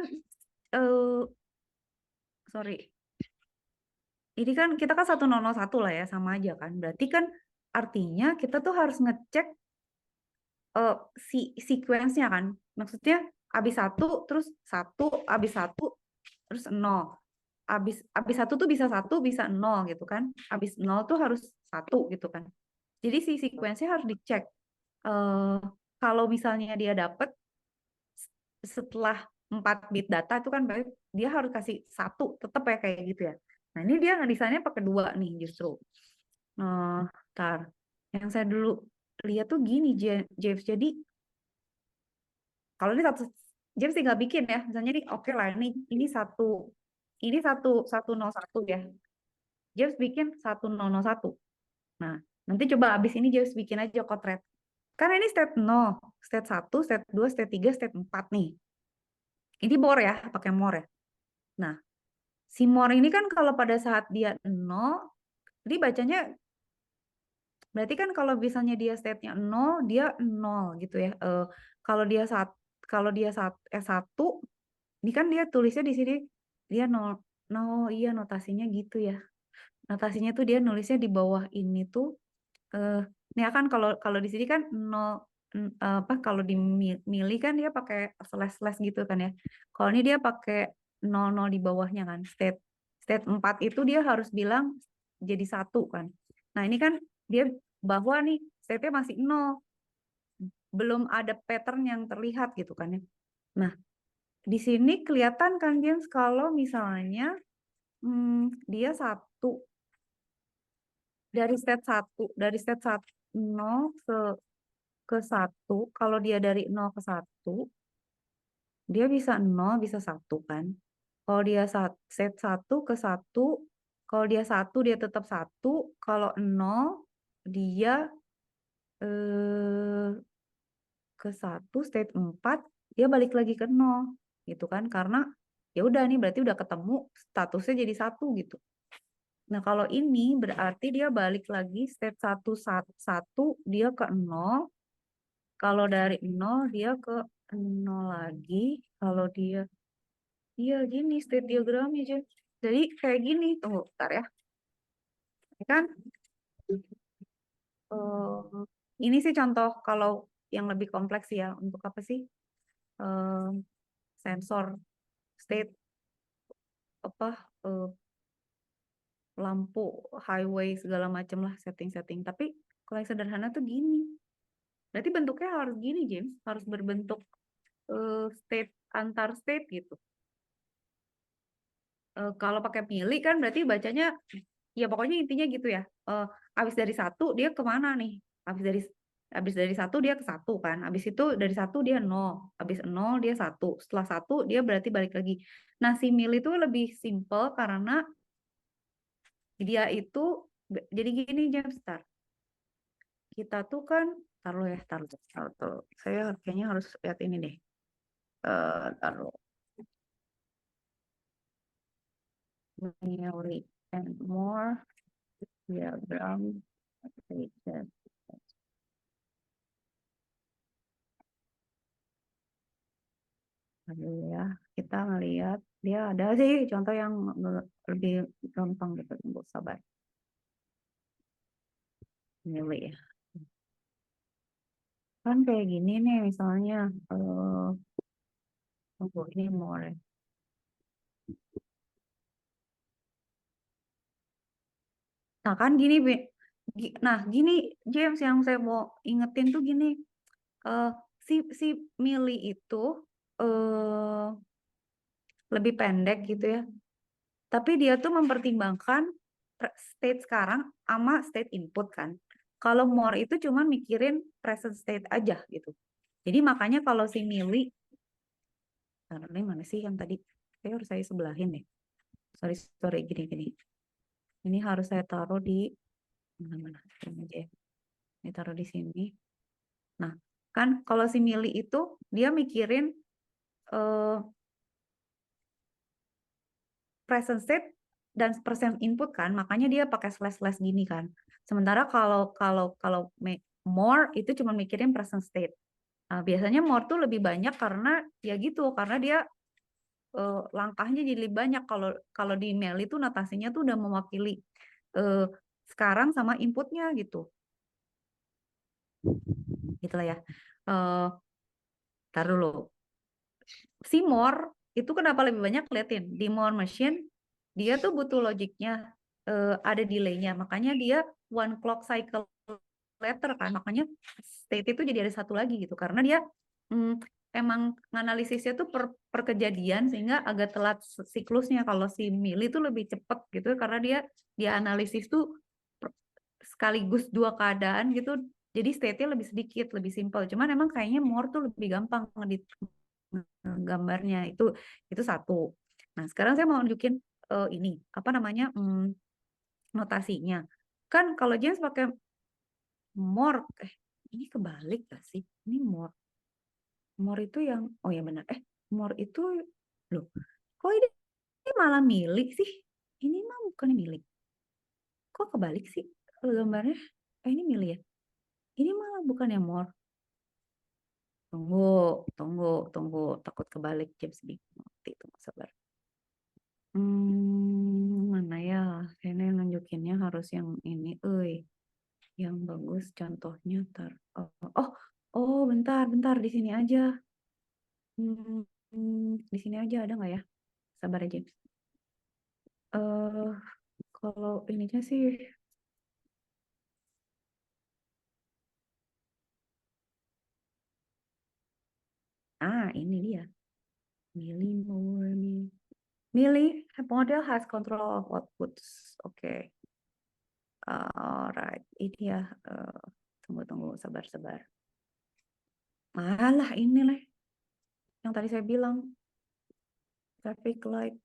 sorry. Ini kan kita kan 101 lah ya, sama aja kan. Berarti kan artinya kita tuh harus ngecek sequence-nya kan. Maksudnya habis satu terus satu, habis satu terus nol. Habis satu tuh bisa satu, bisa nol gitu kan. Habis nol tuh harus satu gitu kan. Jadi si sequence-nya harus dicek. Eh kalau misalnya dia dapet setelah 4 bit data itu kan berarti dia harus kasih satu, tetap ya kayak gitu ya. Nah ini dia ngedesainnya pakai 2 nih justru. Ntar yang saya dulu lihat tuh gini James. Jadi kalau ini satu James tinggal bikin ya. Misalnya nih oke lah ini satu nol satu ya. James bikin 1001. Nah, nanti coba abis ini James bikin aja kotret. Karena ini state 0, state 1, state 2, state 3, state 4 nih. Ini more ya, pakai more ya. Nah, si more ini kan kalau pada saat dia 0, dia bacanya berarti kan kalau misalnya dia state-nya 0, dia 0 gitu ya. Kalau dia satu, ini kan dia tulisnya di sini dia 0. No, iya notasinya gitu ya. Notasinya tuh dia nulisnya di bawah ini tuh ini kan kalau kalau di sini kan 0 apa kalau di mili kan dia pakai slash gitu kan ya. Kalau ini dia pakai 00 di bawahnya kan. State 4 itu dia harus bilang jadi satu kan. Nah, ini kan dia bahwa nih state-nya masih 0. Belum ada pattern yang terlihat gitu kan ya. Nah, di sini kelihatan kan James kalau misalnya dia satu dari state 0 ke 1, kalau dia dari 0 ke 1, dia bisa 0, bisa 1 kan. Kalau dia set 1 ke 1, kalau dia 1 dia tetap 1, kalau 0 dia eh, ke 1 state 4 dia balik lagi ke 0 gitu kan, karena ya udah nih berarti udah ketemu statusnya jadi 1 gitu. Nah, kalau ini berarti dia balik lagi state 1 1 dia ke 0. Kalau dari 0 dia ke 0 lagi. Kalau dia iya gini state diagramnya aja. Jadi kayak gini, tunggu bentar ya. Ini kan ini sih contoh kalau yang lebih kompleks ya untuk apa sih? Sensor state. lampu highway segala macam lah setting-setting. Tapi kalau yang sederhana tuh gini. Berarti bentuknya harus gini, James. Harus berbentuk state antar state gitu. Kalau pakai mili kan berarti bacanya ya pokoknya intinya gitu ya. Habis dari satu dia kemana nih? Habis dari satu dia ke satu kan. Habis itu dari satu dia nol. Habis nol dia satu. Setelah satu dia berarti balik lagi. Nah si mili itu lebih simple karena dia itu jadi gini James, Star. Kita tuh kan taruh ya, taruh. Saya kayaknya harus lihat ini deh. Taruh Mili and more diagram application. Dulu ya, kita ngelihat dia ada sih contoh yang lebih gampang gitu, tunggu sabar. Mili ya. Kan kayak gini nih misalnya, tunggu ini more. Nah kan gini, nah gini James yang saya mau ingetin tuh gini, si Mili itu lebih pendek gitu ya. Tapi dia tuh mempertimbangkan state sekarang sama state input kan. Kalau more itu cuma mikirin present state aja gitu. Jadi makanya kalau si Mili, ini mana sih yang tadi? Saya harus saya sebelahin deh. Sorry, gini. Ini harus saya taruh di mana? Ini aja ya. Ini taruh di sini. Nah, kan kalau si Mili itu dia mikirin present state dan percent input kan, makanya dia pakai slash gini kan. Sementara kalau more itu cuma mikirin present state. Nah, biasanya more tuh lebih banyak karena ya gitu, karena dia langkahnya jadi lebih banyak. Kalau di email itu notasinya tuh udah mewakili sekarang sama inputnya gitu. Gitulah ya. Tar dulu. Si more itu kenapa lebih banyak, liatin di more machine dia tuh butuh logiknya, ada delay-nya, makanya dia one clock cycle later kan, makanya state itu jadi ada satu lagi gitu karena dia emang analisisnya tuh per kejadian sehingga agak telat siklusnya. Kalau si Mili tuh lebih cepat gitu karena dia analisis tuh sekaligus dua keadaan gitu, jadi state-nya lebih sedikit, lebih simple. Cuman emang kayaknya more tuh lebih gampang ngedit gambarnya itu satu. Nah sekarang saya mau nunjukin ini apa namanya notasinya. Kan kalau James pakai more, ini kebalik gak sih? Ini more itu yang oh ya benar. More itu loh. Kok ini malah milik sih? Ini mah bukan milik. Kok kebalik sih kalau gambarnya? Ini milik ya? Ini malah bukan yang more. Tunggu. Takut kebalik James bingung. Tunggu sabar. Mana ya? Ini nunjukinnya harus yang ini, yang bagus contohnya bentar di sini aja. Di sini aja ada nggak ya? Sabar aja. Kalau ininya sih ini dia. Mili model has control of outputs. Oke. Alright, ini ya. Tunggu, sabar. Malah ini lah yang tadi saya bilang. Traffic light.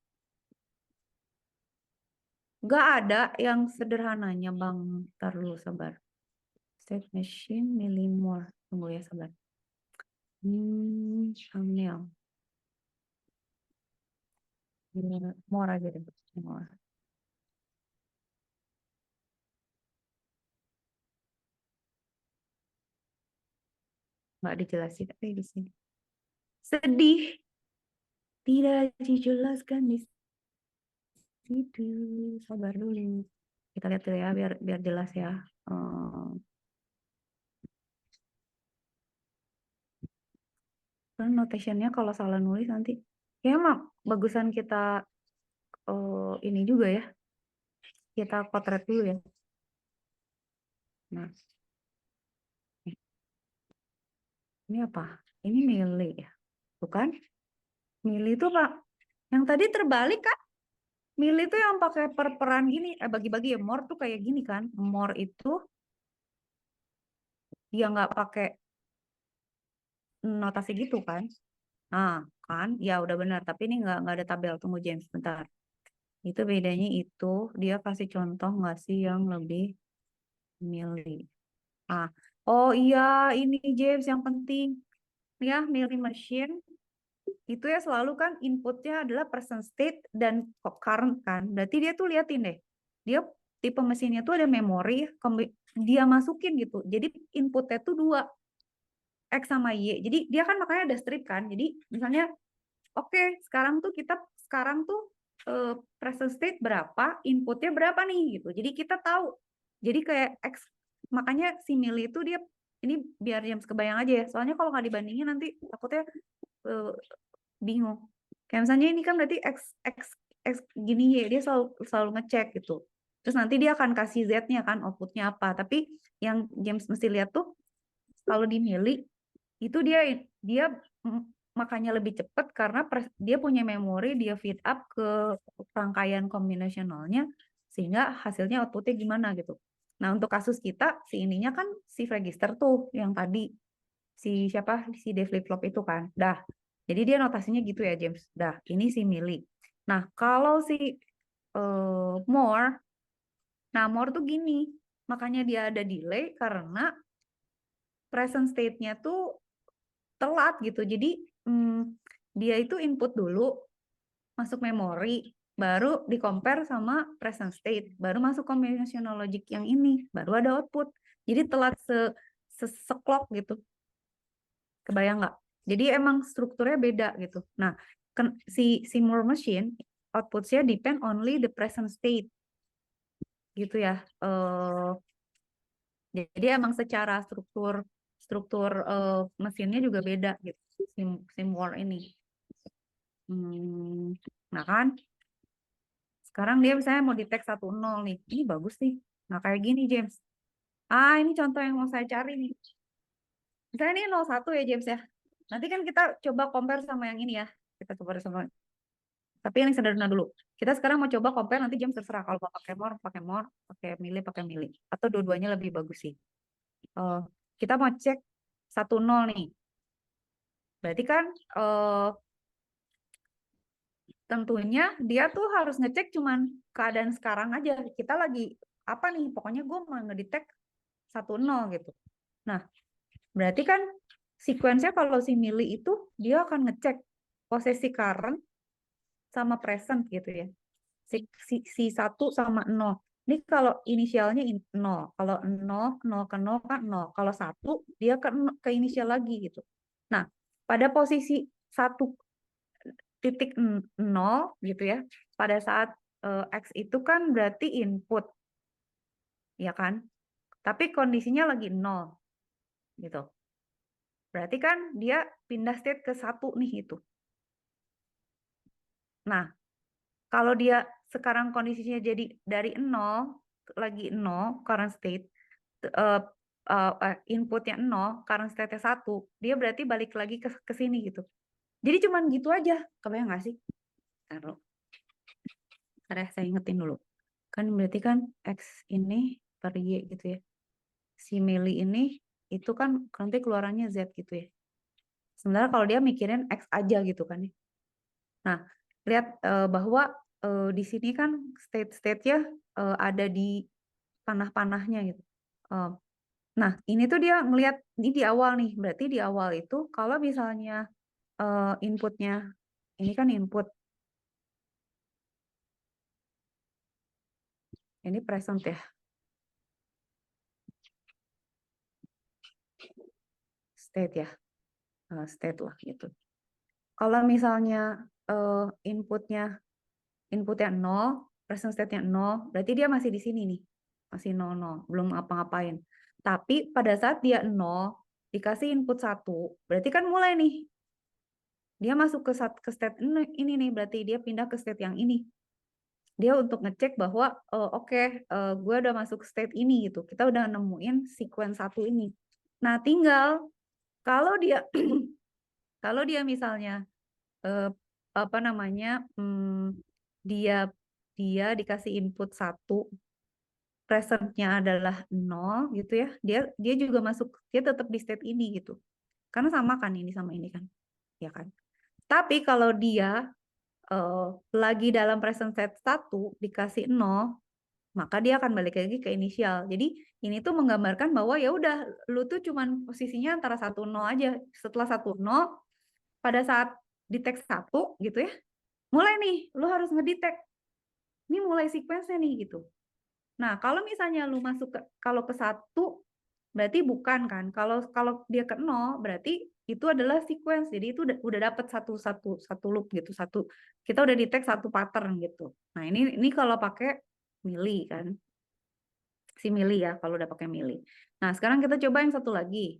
Gak ada yang sederhananya Bang. Ntar dulu sabar. State machine millimore. Tunggu ya sabar. Thumbnail. More aja deh. More. Nggak dijelasin tapi di sini. Sedih. Tidak dijelaskan di situ. Sabar dulu. Kita lihat dulu ya biar jelas ya. Kan notationnya kalau salah nulis nanti ya emang bagusan kita ini juga ya. Kita potret dulu ya. Nah, ini apa? Ini milih ya. Bukan? Milih itu Pak. Yang tadi terbalik kan? Milih itu yang pakai per-peran gini, bagi-bagi ya. More tuh kayak gini kan. More itu dia nggak pakai notasi gitu kan. Nah, kan? Ya udah benar. Tapi ini nggak ada tabel. Tunggu James, bentar. Itu bedanya itu dia kasih contoh nggak sih yang lebih milih. Ah, oh iya ini James yang penting. Ya, milih machine itu ya selalu kan inputnya adalah present state dan current kan. Berarti dia tuh liatin deh. Dia tipe mesinnya tuh ada memori, dia masukin gitu. Jadi inputnya tuh dua, X sama Y. Jadi dia kan makanya ada strip kan. Jadi misalnya, oke, sekarang tuh present state berapa, inputnya berapa nih gitu. Jadi kita tahu. Jadi kayak X, makanya si milih itu dia ini biar James kebayang aja ya. Soalnya kalau nggak dibandingin nanti takutnya bingung. Kayak misalnya ini kan berarti X gini ya, dia selalu ngecek gitu. Terus nanti dia akan kasih Z-nya kan, outputnya apa. Tapi yang James mesti lihat tuh, kalau dimilih, itu dia makanya lebih cepat karena dia punya memori, dia feed up ke rangkaian kombinasionalnya, sehingga hasilnya outputnya gimana gitu. Nah untuk kasus kita, si ininya kan shift register tuh, yang tadi, si D flip-flop itu kan. Dah, jadi dia notasinya gitu ya James. Dah, ini si milih. Nah, kalau si more, nah more tuh gini. Makanya dia ada delay karena present state-nya tuh telat gitu. Jadi dia itu input dulu, masuk memori, baru di compare sama present state, baru masuk combinational logic yang ini, baru ada output. Jadi telat seklok gitu. Kebayang nggak? Jadi emang strukturnya beda gitu. Nah, si Moore machine outputnya depend only the present state gitu ya. Jadi emang secara struktur mesinnya juga beda gitu. Si Moore ini. Nah kan, sekarang dia misalnya mau di teks 1.0 nih. Ini bagus nih. Nah kayak gini James. Ini contoh yang mau saya cari nih. Misalnya ini 01 ya James ya. Nanti kan kita coba compare sama yang ini ya. Kita coba sama. Tapi yang sederhana dulu. Kita sekarang mau coba compare, nanti James terserah. Kalau mau pakai more, pakai milih. Atau dua-duanya lebih bagus sih. Kita mau cek 1.0 nih. Berarti kan tentunya dia tuh harus ngecek cuman keadaan sekarang aja. Kita lagi apa nih? Pokoknya gue mau ngedetect 1.0 gitu. Nah, berarti kan sequence-nya kalau si milih itu dia akan ngecek posisi current sama present gitu ya. Si 1 sama 0. Ini kalau inisialnya 0. Kalau 0 ke 0 kan 0. Kalau 1 dia ke inisial lagi gitu. Nah, pada posisi 1.0 gitu ya. Pada saat X itu kan berarti input. Ya kan? Tapi kondisinya lagi 0 gitu. Berarti kan dia pindah state ke 1 nih itu. Nah, kalau dia sekarang kondisinya jadi dari 0 lagi 0 current state, inputnya 0 current state-nya 1, dia berarti balik lagi ke sini gitu. Jadi cuman gitu aja. Kebayang nggak sih? Taruh. Saya ingetin dulu. Kan berarti kan X ini per Y gitu ya. Si milih ini itu kan nanti keluarannya Z gitu ya. Sebenarnya kalau dia mikirin X aja gitu kan ya. Nah, lihat bahwa di sini kan state-state-nya ada di panah-panahnya gitu. Nah, ini tuh dia ngelihat ini di awal nih. Berarti di awal itu kalau misalnya inputnya ini kan input. Ini present ya. State ya. State lah gitu. Kalau misalnya inputnya 0, present state-nya 0, berarti dia masih di sini nih. Masih 0, belum apa-ngapain. Tapi pada saat dia 0, dikasih input 1, berarti kan mulai nih. Dia masuk ke state ini nih, berarti dia pindah ke state yang ini. dia untuk ngecek bahwa oke, gue udah masuk state ini gitu. Kita udah nemuin sequence 1 ini. Nah, tinggal kalau dia kalau dia misalnya apa namanya, dia dikasih input 1, presentnya adalah 0 gitu ya. Dia juga masuk, dia tetap di state ini gitu. Karena sama kan ini sama ini kan. Ya kan? Tapi kalau dia lagi dalam present state 1 dikasih 0, maka dia akan balik lagi ke inisial. Jadi ini tuh menggambarkan bahwa ya udah lu tuh cuman posisinya antara 1 0 aja. Setelah 1 0 pada saat detect 1 gitu ya. Mulai nih, lu harus ngedetect. Ini mulai sequence-nya nih gitu. Nah, kalau misalnya lu masuk kalau ke 1 berarti bukan kan. Kalau dia ke 0 berarti itu adalah sequence. Jadi itu udah dapat satu loop gitu. Kita udah detect satu pattern gitu. Nah, ini kalau pakai mili kan. Si mili ya kalau udah pakai mili. Nah, sekarang kita coba yang satu lagi.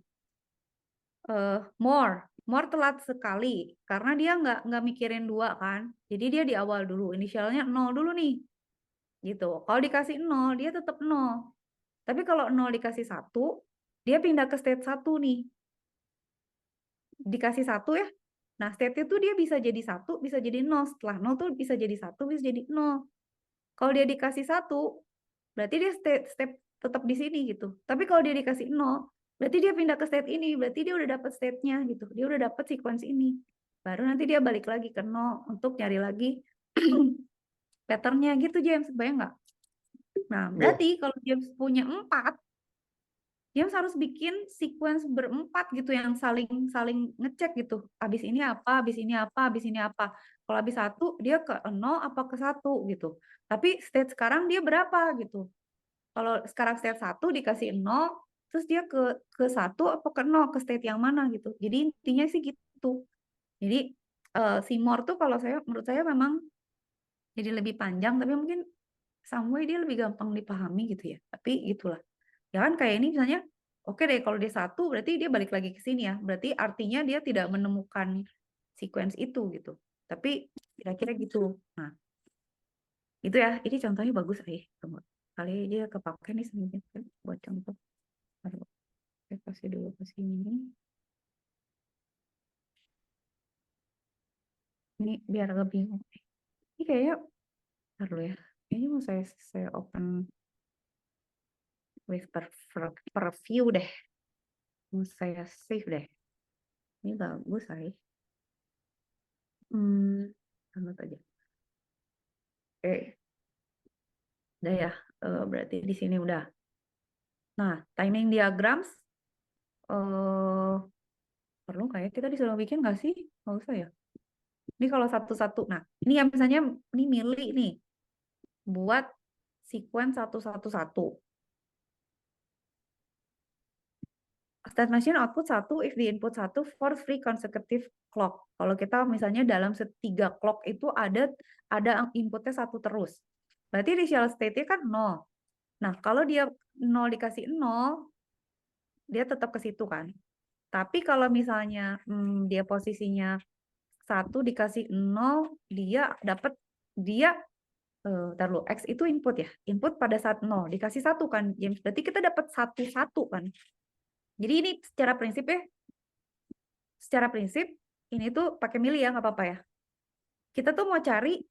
More telat sekali karena dia nggak mikirin 2 kan. Jadi dia di awal dulu, inisialnya 0 dulu nih. Gitu. Kalau dikasih 0, dia tetap 0. Tapi kalau 0 dikasih 1, dia pindah ke state 1 nih. Dikasih 1 ya. Nah, state itu dia bisa jadi 1, bisa jadi 0. Setelah 0 tuh bisa jadi 1, bisa jadi 0. Kalau dia dikasih 1, berarti dia step tetap di sini gitu. Tapi kalau dia dikasih 0, berarti dia pindah ke state ini. Berarti dia udah dapat state-nya gitu. Dia udah dapat sequence ini. Baru nanti dia balik lagi ke 0 untuk nyari lagi pattern-nya gitu, James. Bayang nggak? Nah, berarti kalau James punya 4, James harus bikin sequence berempat gitu yang saling ngecek gitu. Habis ini apa, habis ini apa, habis ini apa. Kalau habis 1 dia ke 0 apa ke 1 gitu. Tapi state sekarang dia berapa gitu. Kalau sekarang state 1 dikasih 0, terus dia ke 1 apa ke 0, ke state yang mana gitu. Jadi intinya sih gitu. Jadi si More tuh kalau menurut saya memang jadi lebih panjang, tapi mungkin some way dia lebih gampang dipahami gitu ya. Tapi gitulah. Ya kan kayak ini misalnya, oke deh kalau dia 1 berarti dia balik lagi ke sini ya. Berarti artinya dia tidak menemukan sequence itu gitu. Tapi kira-kira gitu. Nah, itu ya. Ini contohnya bagus Tunggu. Kali aja kepake nih sebenarnya kan buat contoh. Aduh, saya kasih dulu ke sini. Ini biar agak bingung. Ini kayaknya, ntar dulu ya. Ini mau saya open with preview deh. Mau saya save deh. Ini bagus download aja. Oke. Udah ya. Berarti di sini udah. Nah, timing diagrams perlu kayak kita disuruh bikin nggak sih? Nggak usah ya. Ini kalau satu-satu. Nah, ini yang misalnya ini milih nih buat sequence 111. State machine output 1 if the input 1 for 3 consecutive clock. Kalau kita misalnya dalam 3 clock itu ada inputnya 1 terus. Berarti initial state-nya kan 0. Nah, kalau dia 0 dikasih 0, dia tetap ke situ kan. Tapi kalau misalnya dia posisinya 1 dikasih 0, dia dapat taruh X itu input ya. Input pada saat 0 dikasih 1 kan, James. Berarti kita dapat 1 kan. Jadi ini secara prinsip ini tuh pakai milih ya, nggak apa-apa ya. Kita tuh mau cari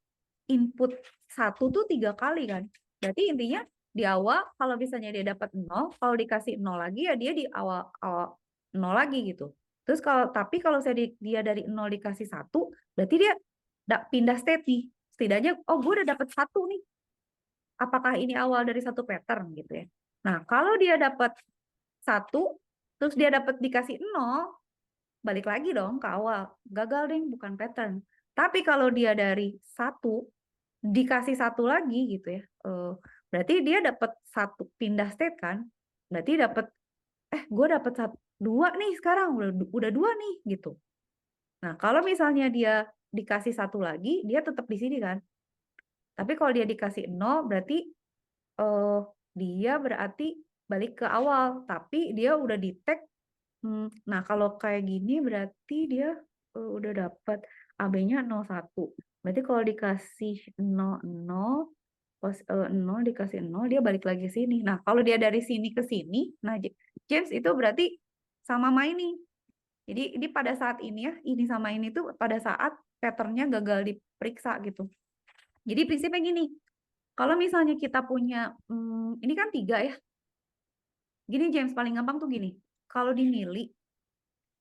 input 1 tuh 3 kali kan. Berarti intinya di awal kalau misalnya dia dapat 0, kalau dikasih 0 lagi ya dia di awal 0 lagi gitu. Terus tapi kalau dia dari 0 dikasih 1, berarti dia pindah state nih. Setidaknya gue udah dapat 1 nih. Apakah ini awal dari satu pattern gitu ya. Nah, kalau dia dapat 1 terus dia dapat dikasih 0, balik lagi dong ke awal. Gagal deh, bukan pattern. Tapi kalau dia dari 1 dikasih 1 lagi gitu ya. Berarti dia dapat 1 pindah state kan? Berarti dapat gue dapat 2 nih sekarang, udah 2 nih gitu. Nah, kalau misalnya dia dikasih 1 lagi, dia tetap di sini kan. Tapi kalau dia dikasih 0 berarti dia berarti balik ke awal, tapi dia udah detect. Nah, kalau kayak gini berarti dia udah dapat AB-nya 01. Berarti kalau dikasih 0, 0, 0 dikasih 0, dia balik lagi sini. Nah, kalau dia dari sini ke sini, nah James itu berarti sama ini. Jadi ini pada saat ini ya, ini sama ini tuh pada saat patternnya gagal diperiksa gitu. Jadi prinsipnya gini, kalau misalnya kita punya, ini kan 3 ya. Gini James, paling gampang tuh gini, kalau di mili,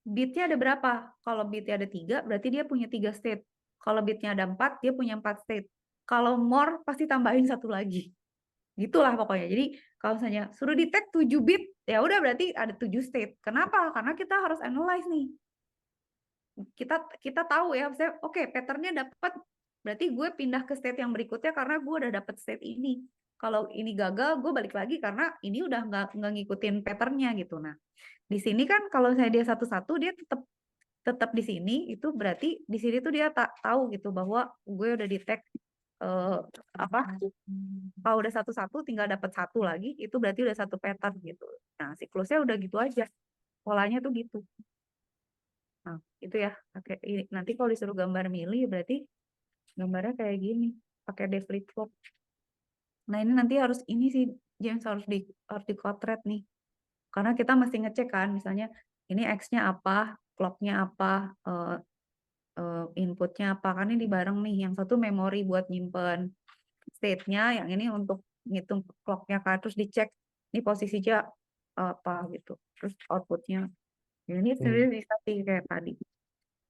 bitnya ada berapa? Kalau bitnya ada 3, berarti dia punya 3 state. Kalau bitnya ada 4, dia punya 4 state. Kalau more, pasti tambahin satu lagi. Gitulah pokoknya. Jadi kalau misalnya suruh detect 7 bit, ya udah berarti ada 7 state. Kenapa? Karena kita harus analyze nih. Kita tahu ya, misalnya, oke, patternnya dapat, berarti gue pindah ke state yang berikutnya karena gue udah dapat state ini. Kalau ini gagal, gue balik lagi karena ini udah nggak ngikutin patternnya gitu. Nah, di sini kan kalau saya dia satu-satu, dia tetap di sini, itu berarti di sini tuh dia tak tahu gitu bahwa gue udah detect apa, kalau udah satu-satu tinggal dapat satu lagi, itu berarti udah satu pattern gitu. Nah, siklusnya udah gitu aja, polanya tuh gitu. Nah, itu ya. Oke, nanti kalau disuruh gambar mili, berarti gambarnya kayak gini, pakai day flip flop. Nah, ini nanti harus ini sih, James harus dikotret nih. Karena kita mesti ngecek kan, misalnya ini X-nya apa, clock-nya apa, inputnya apa, kan ini bareng nih. Yang satu memori buat nyimpen state-nya, yang ini untuk ngitung clock-nya kan, terus dicek ini posisinya apa gitu. Terus outputnya. Ini sebenarnya bisa sih kayak tadi.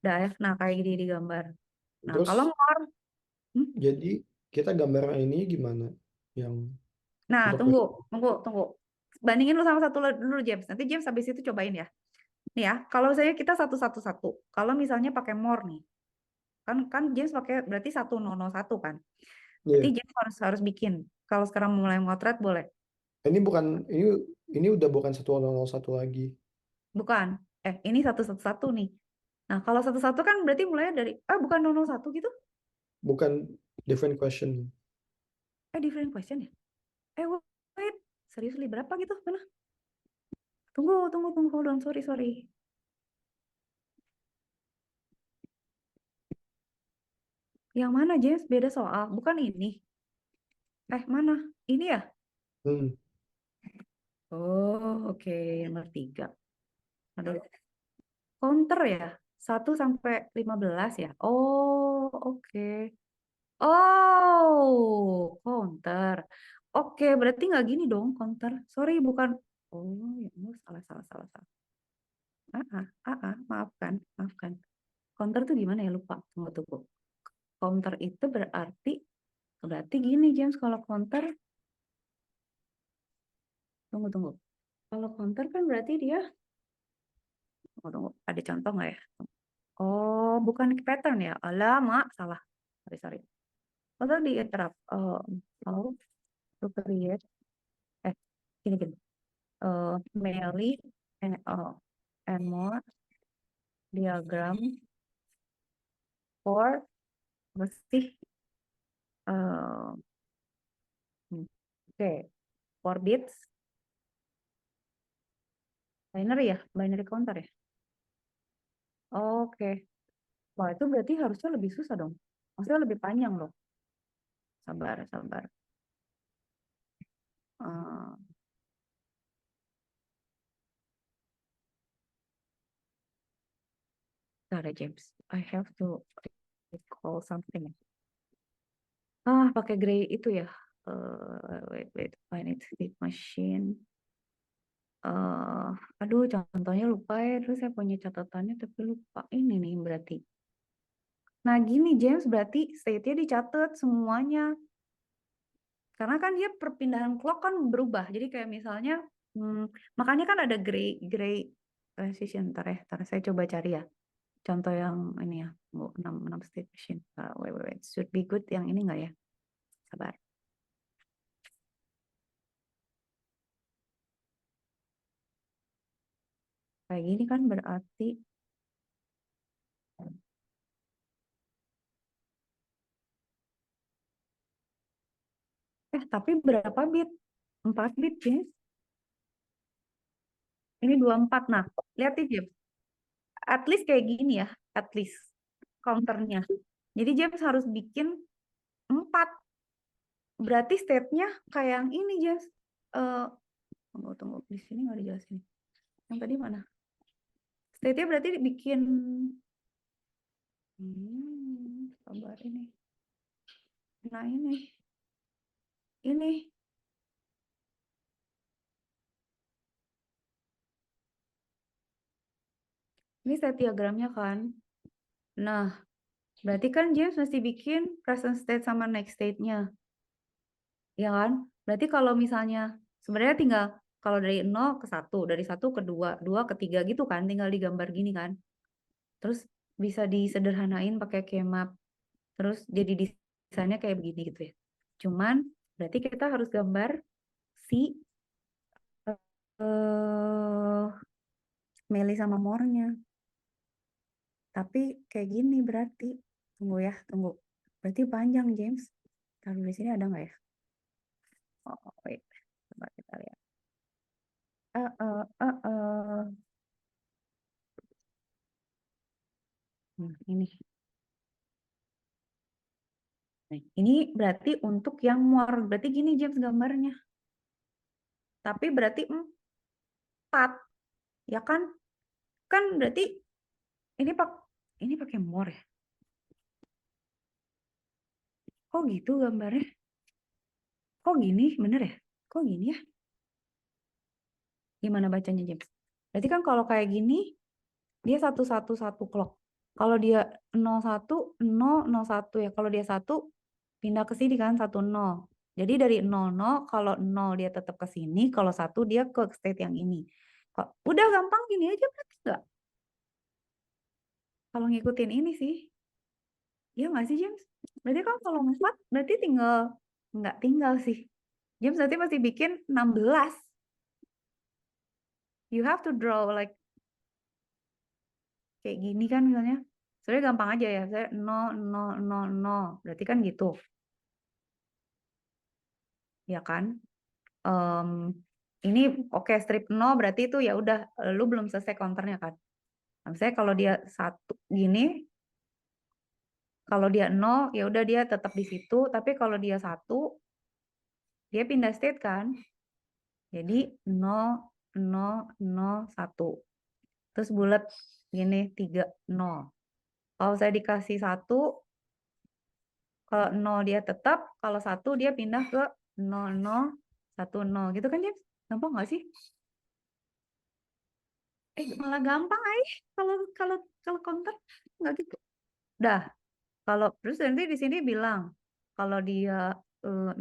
Udah ya, nah kayak gini digambar. Nah, Terus kalau more, jadi kita gambar ini gimana? Yang nah untuk tunggu. Bandingin lu sama satu dulu James. Nanti James habis itu cobain ya. Nih ya, kalau saya kita satu. Kalau misalnya pakai more nih, kan James pakai berarti 1001 kan. Berarti Iya. James harus bikin. Kalau sekarang mulai motret boleh. Ini bukan ini udah bukan 1001 lagi. Bukan. Ini 111 nih. Nah, kalau 11 kan berarti mulai dari bukan 001 gitu. Bukan different question. Different question ya. Wait. Serius berapa gitu? Mana? Tunggu. Hold on. Sorry. Yang mana, James? Beda soal. Bukan ini. Mana? Ini ya? Hmm. Oh, oke. Nomor 3. Aduh. Counter ya? 1 sampai 15 ya? Oh, oke. Oh, counter. Oke, berarti nggak gini dong, counter. Sorry, bukan. Oh, ya Allah, salah. Maafkan. Counter tuh gimana ya? Lupa. Tunggu. Counter itu berarti gini, James. Kalau counter, tunggu. Kalau counter kan berarti dia, tunggu. Ada contoh nggak ya? Oh, bukan pattern ya? Alamak, salah. Sorry. Kalau di interrupt, how to create, gini. Mainly and more diagram for mesti oke, 4 bits binary counter ya. Oke. Wah, itu berarti harusnya lebih susah dong. Maksudnya lebih panjang loh. Sabar. Sorry, James. I have to recall something. Pakai gray itu ya. Wait. Find it big machine. Aduh, contohnya lupa ya. Terus saya punya catatannya tapi lupa. Ini nih berarti. Nah, gini James, berarti state-nya dicatat semuanya. Karena kan dia perpindahan clock kan berubah. Jadi kayak misalnya, makanya kan ada gray transition. Ntar saya coba cari ya. Contoh yang ini ya, 6 state machine. Wait. Should be good yang ini nggak ya? Sabar. Kayak gini kan berarti tapi berapa bit? 4 bit, James. Ini 24. Nah, lihat nih, James. At least kayak gini ya, at least counternya. Jadi James harus bikin 4. Berarti state-nya kayak yang ini, James. Tunggu. Di sini nggak dijelasin. Yang tadi mana? State-nya berarti bikin... sabar ini. Nah ini. Ini. Ini state diagramnya kan. Nah, berarti kan James mesti bikin present state sama next state-nya. Ya kan? Berarti kalau misalnya sebenarnya tinggal kalau dari 0 ke 1, dari 1 ke 2, 2 ke 3 gitu kan, tinggal digambar gini kan. Terus bisa disederhanain pakai kemap. Terus jadi desainnya kayak begini gitu ya. Cuman berarti kita harus gambar si Meli sama Mornya. Tapi kayak gini berarti. Tunggu ya, tunggu. Berarti panjang, James. Taruh di sini ada nggak ya? Oh, wait. Coba kita lihat. Ini. Nih, ini berarti untuk yang more. Berarti gini James gambarnya. Tapi berarti 4. Ya kan? Kan berarti ini pakai more ya? Kok gitu gambarnya? Kok gini? Bener ya? Kok gini ya? Gimana bacanya James? Berarti kan kalau kayak gini, dia 111 clock. Kalau dia 01, 001 ya. Kalau dia 1, pindah ke sini kan 10. Jadi dari 00, kalau 0 dia tetap ke sini, kalau 1 dia ke state yang ini. Kok udah gampang gini aja berarti enggak? Kalau ngikutin ini sih. Ya nggak sih James? Berarti kan kalau 4 berarti nggak tinggal sih. James berarti masih bikin 16. You have to draw like kayak gini kan misalnya. Sebenarnya gampang aja ya. Saya 0, 0, 0, 0. Berarti kan gitu. Ya kan? Ini oke, strip 0 berarti itu ya udah lu belum selesai counternya kan. Nah, misalnya kalau dia 1 gini, kalau dia 0 ya udah dia tetap di situ, tapi kalau dia 1 dia pindah state kan. Jadi 0, 0, 0, 1. Terus bulat gini 3, 0. Kalau saya dikasih 1, kalau 0 dia tetap, kalau 1 dia pindah ke 0, 0, 1, 0. Gitu kan James? Gampang nggak sih? Malah gampang kalau counter nggak gitu. Dah, kalau terus nanti di sini bilang kalau dia 0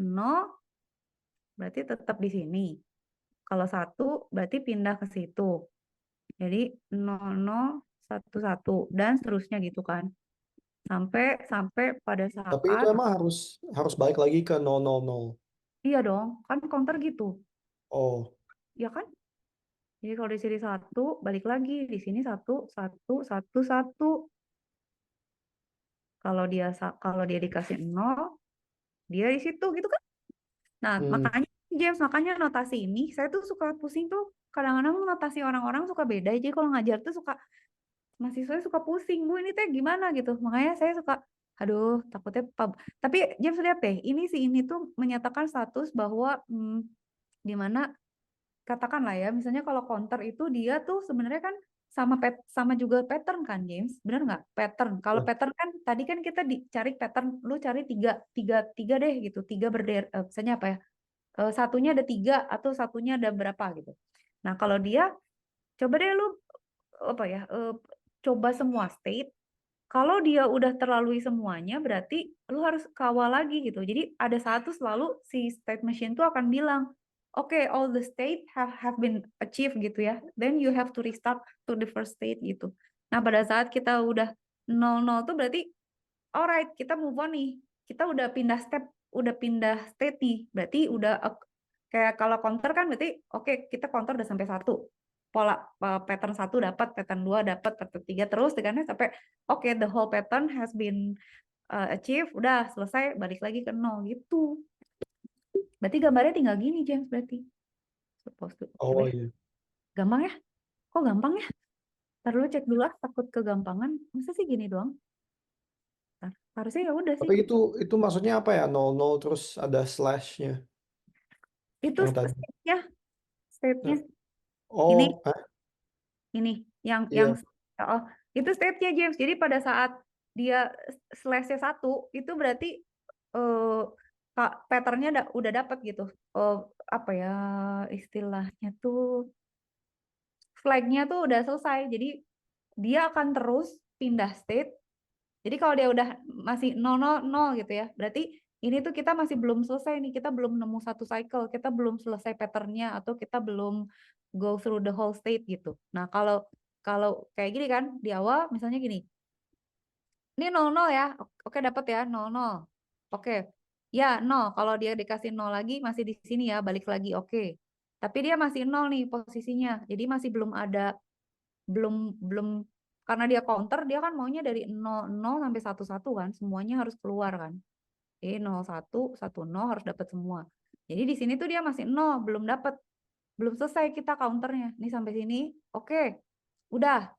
berarti tetap di sini. Kalau 1 berarti pindah ke situ. Jadi 0, 0, 1, 1 dan seterusnya gitu kan. Sampai pada Tapi itu saat emang harus balik lagi ke 000. iya dong, kan counter gitu. Oh, Ya kan? Jadi kalau di sini 1 balik lagi, di sini 1, 1, 1, 1. Kalau dia dikasih 0, dia di situ gitu kan. Nah, hmm. makanya James, makanya notasi ini saya tuh suka pusing tuh. Kadang-kadang notasi orang-orang suka beda. Jadi kalau ngajar tuh suka mahasiswa suka pusing, Bu, ini teh gimana gitu. Makanya saya suka aduh, takutnya tapi James lihat deh, ini tuh menyatakan status bahwa di mana katakanlah ya, misalnya kalau counter itu dia tuh sebenarnya kan sama juga pattern kan James, benar nggak? Pattern. Kalau Ya. pattern kan tadi kan kita dicari pattern, lu cari tiga deh gitu, misalnya apa ya? Satunya ada 3 atau satunya ada berapa gitu. Nah kalau dia coba deh lu apa ya? Coba semua state. Kalau dia udah terlalui semuanya, berarti lu harus kawal lagi gitu. Jadi ada satu selalu si state machine tuh akan bilang, oke, all the state have been achieved gitu ya. Then you have to restart to the first state gitu. Nah, pada saat kita udah 00 tuh berarti alright, kita move on nih. Kita udah pindah state nih. Berarti udah kayak kalau counter kan berarti oke, kita counter udah sampai 1. Pola pattern 1 dapat, pattern 2 dapat, pattern 3 terus dengan sampai oke, the whole pattern has been achieved, udah selesai, balik lagi ke 0 gitu. Berarti gambarnya tinggal gini James berarti. Supposed to. Coba Oh ya. iya. Gampang ya? Kok gampang ya? Ntar dulu cek dulu takut kegampangan. Masa sih gini doang? Harusnya ya udah sih. Tapi itu maksudnya apa ya? 00 terus ada slash-nya Itu yang tadi. state-nya ini Oh, yang iya. oh itu state-nya James. Jadi pada saat dia slash-nya 1 itu berarti eh pattern-nya udah dapat gitu. Apa ya istilahnya tuh flag-nya tuh udah selesai. Jadi dia akan terus pindah state. Jadi kalau dia udah masih 000 gitu ya, berarti ini tuh kita masih belum selesai nih, kita belum nemu satu cycle, kita belum selesai patternnya atau kita belum go through the whole state gitu. Nah kalau kalau kayak gini kan di awal misalnya gini, ini 00 ya, oke dapat ya 00, oke ya 0. Kalau dia dikasih 0 lagi masih di sini ya, balik lagi oke. Tapi dia masih 0 nih posisinya, jadi masih belum ada belum belum karena dia counter dia kan maunya dari 00 sampai 11 kan semuanya harus keluar kan. Jadi 01 10 harus dapat semua. Jadi di sini tuh dia masih 0 belum dapat. Belum selesai kita counternya. Nih sampai sini. Oke. Udah.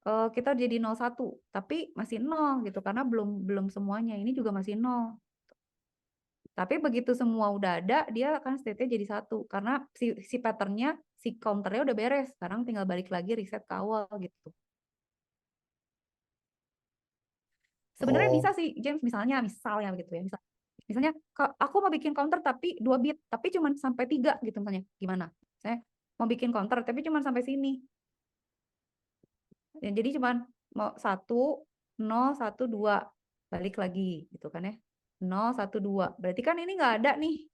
Kita jadi 01 tapi masih 0 gitu karena belum belum semuanya. Ini juga masih 0. Tapi begitu semua udah ada, dia akan state-nya jadi 1 karena si patternnya, si counternya udah beres. Sekarang tinggal balik lagi reset ke awal gitu. Sebenarnya bisa Oh, sih, James, misalnya gitu ya. Misalnya aku mau bikin counter tapi 2 bit, tapi cuma sampai 3 gitu misalnya. Gimana? Saya mau bikin counter tapi cuma sampai sini. Ya, jadi cuma mau 1 0 1 2 balik lagi gitu kan ya. 0 1 2. Berarti kan ini nggak ada nih.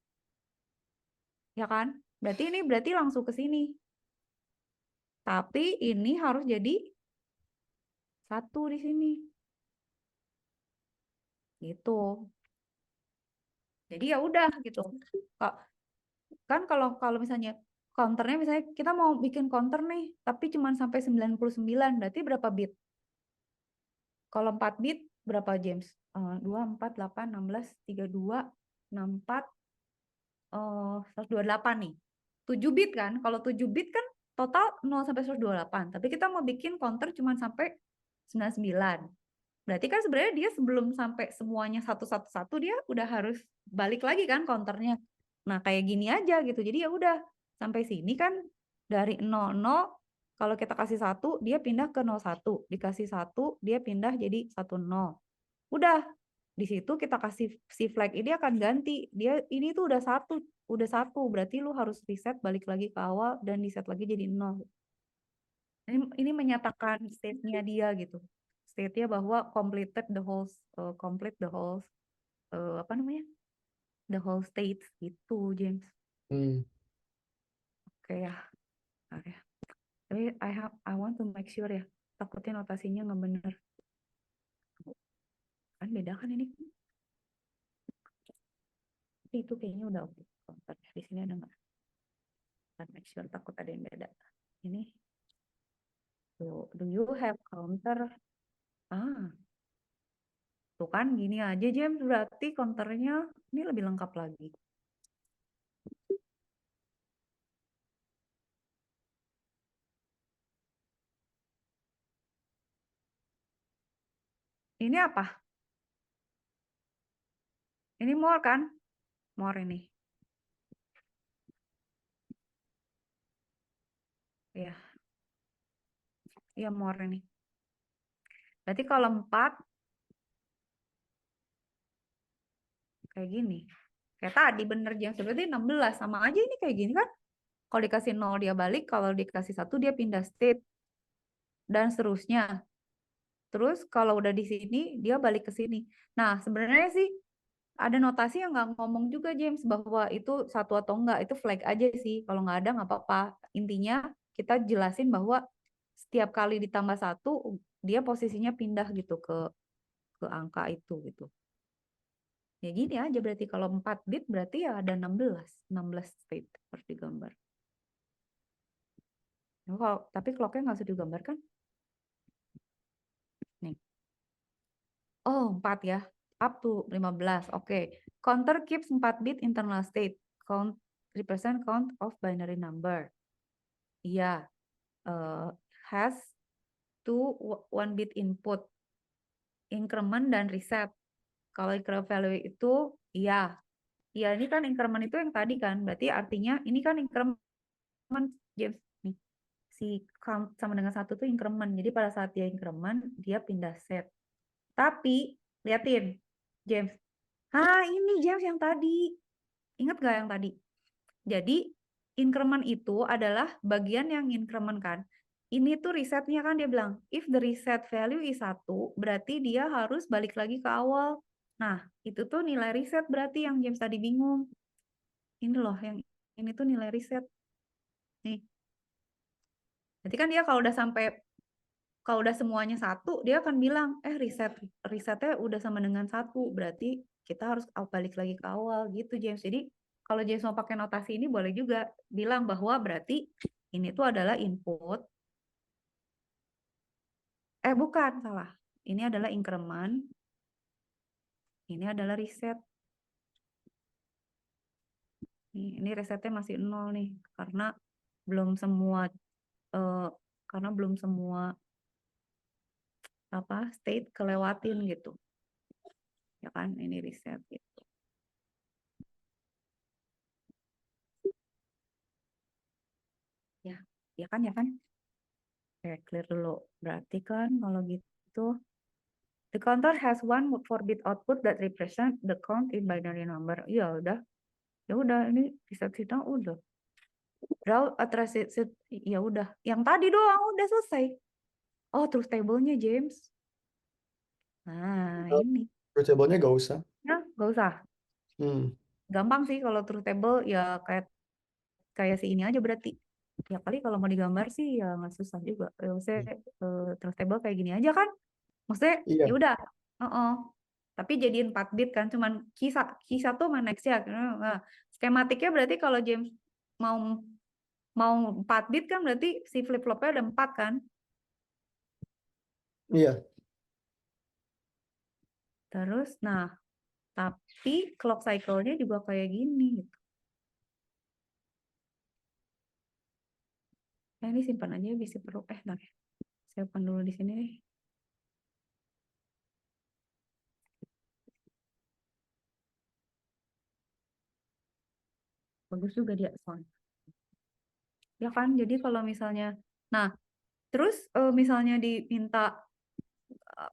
Ya kan? Berarti langsung ke sini. Tapi ini harus jadi 1 di sini. Gitu. Jadi ya udah gitu. Kan kalau kalau misalnya counternya misalnya kita mau bikin counter nih, tapi cuma sampai 99, berarti berapa bit? Kalau 4 bit berapa James? 2, 4, 8, 16, 32, 64, 128 nih. 7 bit kan? Kalau 7 bit kan total 0 sampai 128. Tapi kita mau bikin counter cuma sampai 99. Berarti kan sebenarnya dia sebelum sampai semuanya 111 dia udah harus balik lagi kan counternya. Nah, kayak gini aja gitu. Jadi ya udah sampai sini kan dari 00 kalau kita kasih 1 dia pindah ke 01, dikasih 1 dia pindah jadi 10. Udah di situ kita kasih si flag ini akan ganti. Dia ini tuh udah satu berarti lu harus reset balik lagi ke awal dan reset lagi jadi 0. Ini menyatakan state-nya dia gitu. State-nya bahwa complete the whole apa namanya? The whole state gitu, James. Oke ya. Oke. Tapi I want to make sure ya. Takutnya notasinya nggak bener. Kan beda kan ini? Tapi itu kayaknya udah oke. Counter. Di sini ada nggak? Make sure takut ada yang beda. Ini. Do you have counter? Tuh kan gini aja James berarti counternya ini lebih lengkap lagi. Ini apa? Ini more kan? More ini. Iya. Iya more ini. Berarti kalau 4 kayak gini. Kayak tadi bener James berarti 16 sama aja ini kayak gini kan? Kalau dikasih 0 dia balik, kalau dikasih 1 dia pindah state dan seterusnya. Terus kalau udah di sini dia balik ke sini. Nah, sebenarnya sih ada notasi yang nggak ngomong juga James bahwa itu 1 atau enggak, itu flag aja sih. Kalau nggak ada nggak apa-apa. Intinya kita jelasin bahwa setiap kali ditambah 1 dia posisinya pindah gitu ke angka itu gitu. Ya gini aja berarti kalau 4 bit berarti ya ada 16 state harus digambar. Tapi clocknya nggak usah digambar kan? Nih. Oh 4 ya. Up to 15. Oke. Counter keeps 4 bit internal state. Count represent count of binary number. Iya. Has to 1 bit input. increment dan reset. Kalau increment value itu, iya. Ya, ini kan increment itu yang tadi kan. Berarti artinya ini kan increment, James. Nih, si count sama dengan 1 tuh increment. Jadi pada saat dia increment, dia pindah set. Tapi, liatin, James. Ini James yang tadi. Ingat gak yang tadi? Jadi, increment itu adalah bagian yang increment kan. Ini tuh resetnya kan dia bilang, if the reset value is 1, berarti dia harus balik lagi ke awal. Nah, itu tuh nilai reset berarti yang James tadi bingung. Ini loh, yang ini tuh nilai reset. Nih. Berarti kan dia kalau udah semuanya 1, dia akan bilang, resetnya udah sama dengan 1, berarti kita harus balik lagi ke awal gitu James. Jadi kalau James mau pakai notasi ini boleh juga bilang bahwa berarti ini tuh adalah input. Bukan, salah. Ini adalah increment. Ini adalah reset. Ini resetnya masih 0 nih, karena belum semua state kelewatin gitu. Ya kan, ini reset gitu. Ya kan. Clear dulu. Berarti kan kalau gitu, the counter has 1 4-bit output that represent the count in binary number. Ya udah, ini reset situng udah. Draw a trace set, ya udah. Yang tadi doang udah selesai. Oh, truth table-nya James. Nah, ini. Truth table-nya gak usah. Nah, gak usah. Gampang sih kalau truth table ya kayak si ini aja berarti. Ya kali kalau mau digambar sih ya nggak susah juga. Maksudnya truth table kayak gini aja kan. Maksudnya Iya. ya udah. Tapi jadiin 4 bit kan, cuman key 1 sama next ya. Nah, skematiknya berarti kalau James mau 4 bit kan berarti si flip flopnya ada 4 kan. Iya. Terus nah, tapi clock cycle-nya juga kayak gini gitu. Ini simpan aja bisa perlu nah, saya simpan dulu di sini nih. Bagus juga dia sound. Ya kan, jadi kalau misalnya, nah, terus misalnya diminta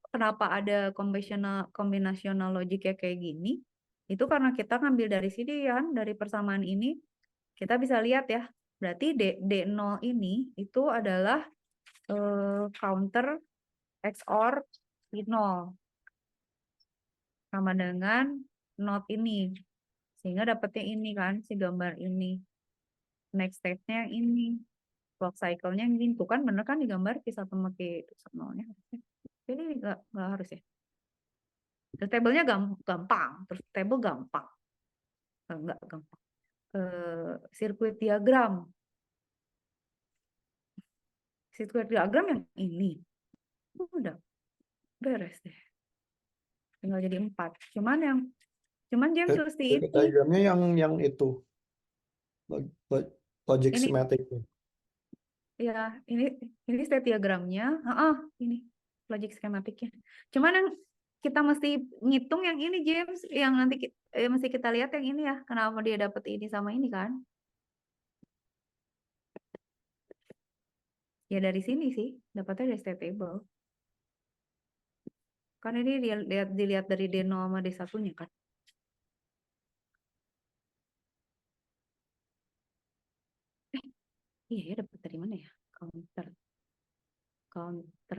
kenapa ada combinational logic ya kayak gini, itu karena kita ngambil dari sini ya, dari persamaan ini, kita bisa lihat ya, berarti D0 ini itu adalah counter XOR D0 sama dengan not ini, sehingga dapetnya ini kan, si gambar ini. Next stage-nya yang ini. Clock cycle-nya yang ini. Tuh kan bener kan digambar P1 sama P0-nya. Ini nggak harus ya. Terus table-nya gampang. Terus table gampang. Nggak gampang. Sirkuit diagram. Sirkuit diagram yang ini. Udah. Beres deh. Tinggal jadi 4. Cuman James mesti ini. Diagramnya yang itu. Logic Ini. schematic. Ya, ini state diagramnya. Ini logic schematicnya. Cuman yang kita mesti ngitung yang ini James, yang nanti mesti kita lihat yang ini ya. Kenapa dia dapat ini sama ini kan? Ya dari sini sih, dapatnya dari state table. Kan ini dilihat dari D0 sama D1-nya kan. Iya ya, dapat dari mana ya? Counter.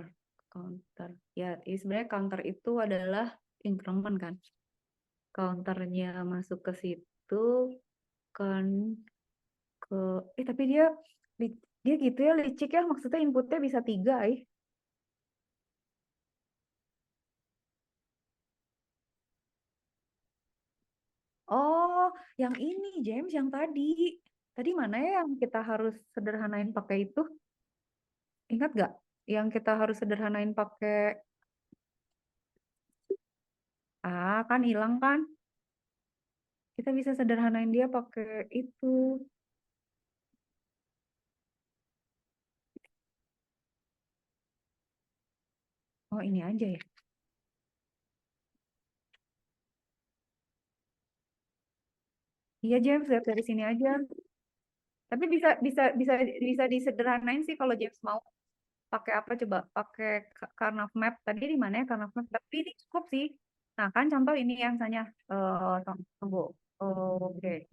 Ya, sebenarnya counter itu adalah increment kan. Counternya masuk ke situ kan tapi dia gitu ya licik ya, maksudnya inputnya bisa 3 Oh, yang ini James, yang tadi. Tadi mana ya yang kita harus sederhanain pakai itu? Ingat gak? Yang kita harus sederhanain pakai kan hilang kan? Kita bisa sederhanain dia pakai itu. Oh, ini aja ya. Iya James, lihat dari sini aja. Tapi bisa disederhanain sih kalau James mau. Pakai apa coba? Pakai Carnave Map. Tadi di mana ya Carnave Map? Tapi ini cukup sih. Nah, kan contoh ini yang misalnya tunggu. Oke.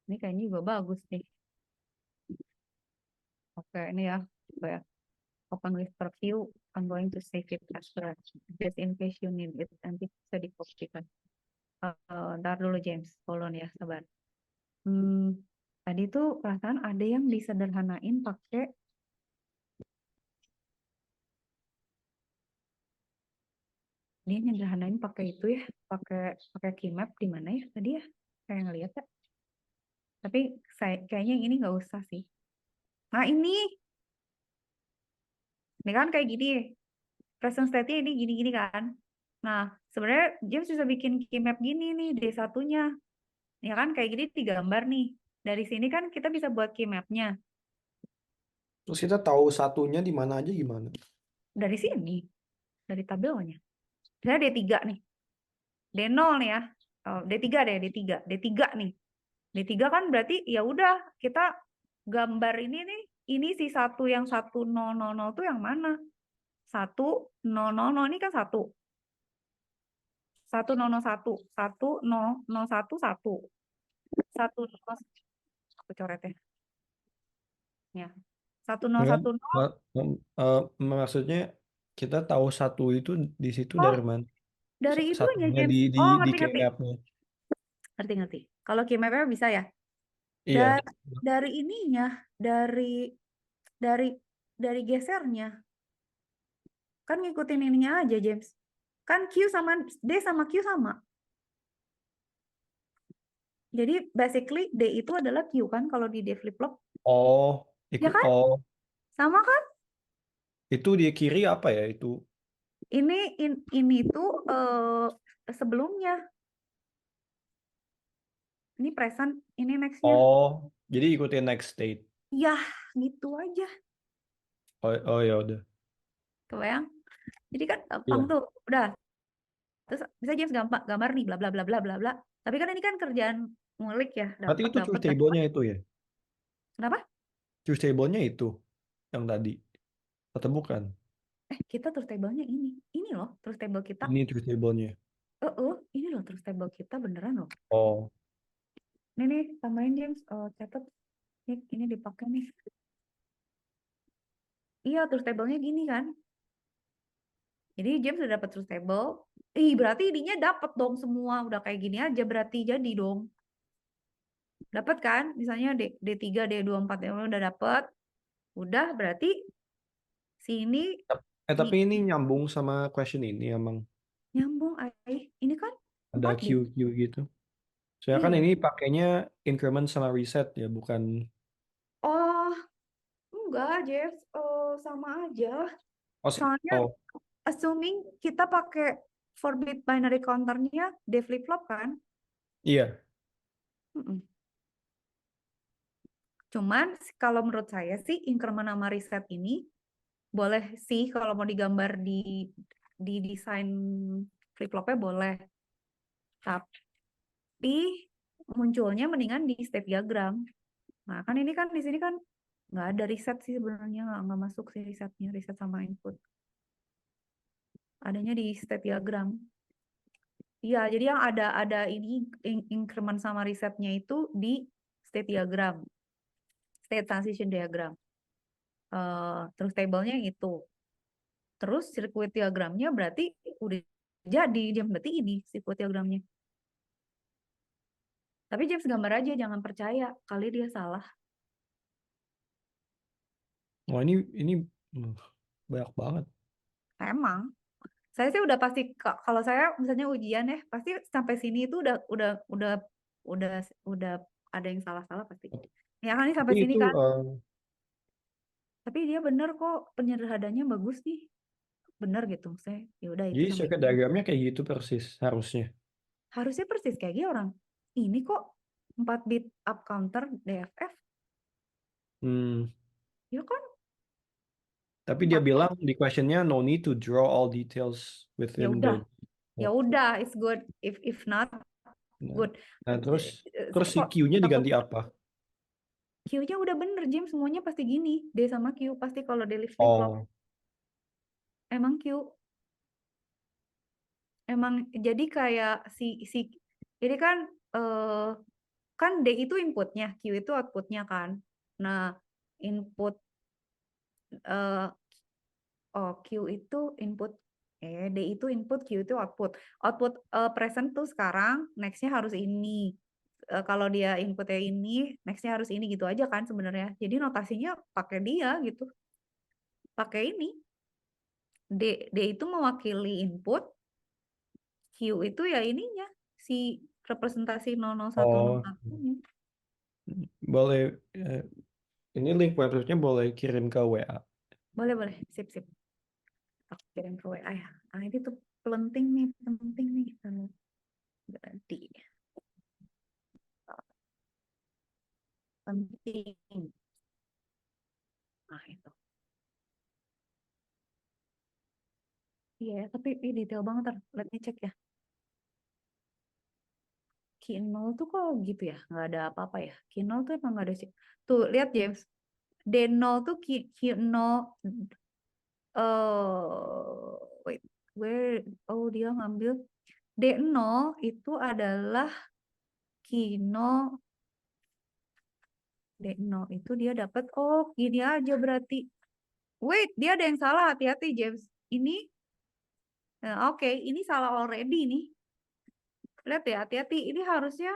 Ini kayaknya juga bagus nih. Oke, ini ya. Coba ya. Open with preview. I'm going to save it as well. Just in case you need it. Nanti bisa dikopikan. Ntar dulu James. Hold on ya, sabar. Tadi tuh perasaan ada yang disederhanain pakai dia nyederhanain pakai itu ya, pakai keymap di mana ya tadi ya? Kayak ngeliat ya. Tapi kayaknya yang ini nggak usah sih. Nah ini kan kayak gini. Present state-nya ini gini-gini kan. Nah, sebenarnya James bisa bikin keymap gini nih D1-nya. Ya kan kayak gini digambar nih. Dari sini kan kita bisa buat keymapnya. Terus kita tahu satunya di mana aja gimana? Dari sini. Dari tabelnya. Misalnya D3 nih. D0 nih ya. Oh, D3 deh, D3. D3 nih. D3 kan berarti ya udah kita gambar ini nih. Ini si satu yang 1000 tuh yang mana? 1000 ini kan 1. 1001. 1001 1. 10 aku coret ya. Ya. Enggak, 1010 maksudnya kita tahu satu itu di situ oh dari mana? dari itunya Satunya James. di Oh, di ngerti-ngerti. keymapnya. Ngerti-ngerti. Kalau keymapnya bisa ya. Iya. Dari ininya, dari dari gesernya. Kan ngikutin ininya aja, James. Kan Q sama D sama Q sama. Jadi basically D itu adalah Q kan kalau di D flip flop. Oh, Ya kan? oh, Sama kan? itu di kiri apa ya itu? Ini tuh sebelumnya. Ini present, ini next-nya. Oh, jadi ikutin next state. Ya, gitu aja. Oh ya udah. Kebayang? Jadi kan gampang Iya. tuh. Udah. Terus bisa James gambar nih bla bla bla bla bla bla. Tapi kan ini kan kerjaan ngulik ya, Berarti dapat itu dapat truth dapat. table-nya itu ya? Kenapa? Truth table-nya itu yang tadi. Atau bukan? Kita terus table-nya ini. Ini loh, terus table kita. Ini truth table-nya. Ini loh terus table kita beneran loh. Oh, Ini nih, tambahin James, catat. Ini dipakai nih. Iya, terus table-nya gini kan. Jadi James udah dapat truth table. Berarti ininya dapat dong semua. Udah kayak gini aja berarti jadi dong. Dapat kan? Misalnya D3, D24 ya udah dapat. Udah berarti sini tapi ini nyambung sama question ini emang nyambung ini kan ada 4 bit. Q gitu. Soalnya kan Iya. ini pakainya increment sama reset ya, bukan. Oh, enggak, Jeff. Sama aja. Oh, Soalnya oh, assuming kita pakai 4 bit binary counternya D flip flop kan? iya. Mm-mm. Cuman kalau menurut saya sih increment sama reset ini boleh sih kalau mau digambar di desain flip flopnya boleh. Tapi munculnya mendingan di state diagram. Nah, kan ini kan di sini kan nggak ada reset sih sebenarnya, nggak masuk sih resetnya, reset sama input. Adanya di state diagram. Iya, jadi yang ada ini increment sama resetnya itu di state diagram, state transition diagram. Terus tabelnya itu. Terus circuit diagramnya berarti udah jadi, James berarti ini circuit diagramnya. Tapi James gambar aja, jangan percaya, kali dia salah. Wah, ini banyak banget. Emang. Saya sih udah pasti kalau saya misalnya ujian ya pasti sampai sini itu udah ada yang salah-salah pasti. Ya kan ini sampai Tapi sini itu kan. Tapi dia bener kok penyederhananya bagus nih. Bener gitu saya. Ya udah itu jadi sampai circuit diagramnya kayak gitu persis harusnya. harusnya persis kayak gitu orang. Ini kok 4 bit up counter DFF. Hmm. Ya kan Tapi dia 4. bilang di questionnya no need to draw all details Ya within udah. the. Ya udah it's good if not Nah, good. nah terus si Kok Q-nya takut diganti apa? Q-nya udah bener James, semuanya pasti gini. D sama Q pasti kalau daily flip flop. Oh, Emang Q, emang jadi kayak si ini kan kan D itu inputnya, Q itu outputnya kan. Nah, input eh Q itu input, D itu input, Q itu output. Output present tuh sekarang, nextnya harus ini. Kalau dia inputnya ini, nextnya harus ini gitu aja kan sebenarnya. Jadi notasinya pakai dia gitu, pakai ini. D itu mewakili input, Q itu ya ininya, si representasi 001, oh, 01-nya. boleh. Ini link websitenya boleh kirim ke WA. Boleh, sip. Aku kirim ke WA ya. Ah, ini tuh penting nih. Berarti penting. Nah, itu. Iya, tapi ini detail banget. Let me check ya. Q0 tuh kok gitu ya? Nggak ada apa-apa ya? Q0 tuh emang nggak ada sih. Tuh, lihat James. D0 tuh Q0. Wait. Oh, dia ngambil D0 itu adalah Q0. D0 itu dia dapat, oh gini aja berarti. Wait, dia ada yang salah. Hati-hati, James. Ini, oke, ini salah already nih. Lihat ya, hati-hati. Ini harusnya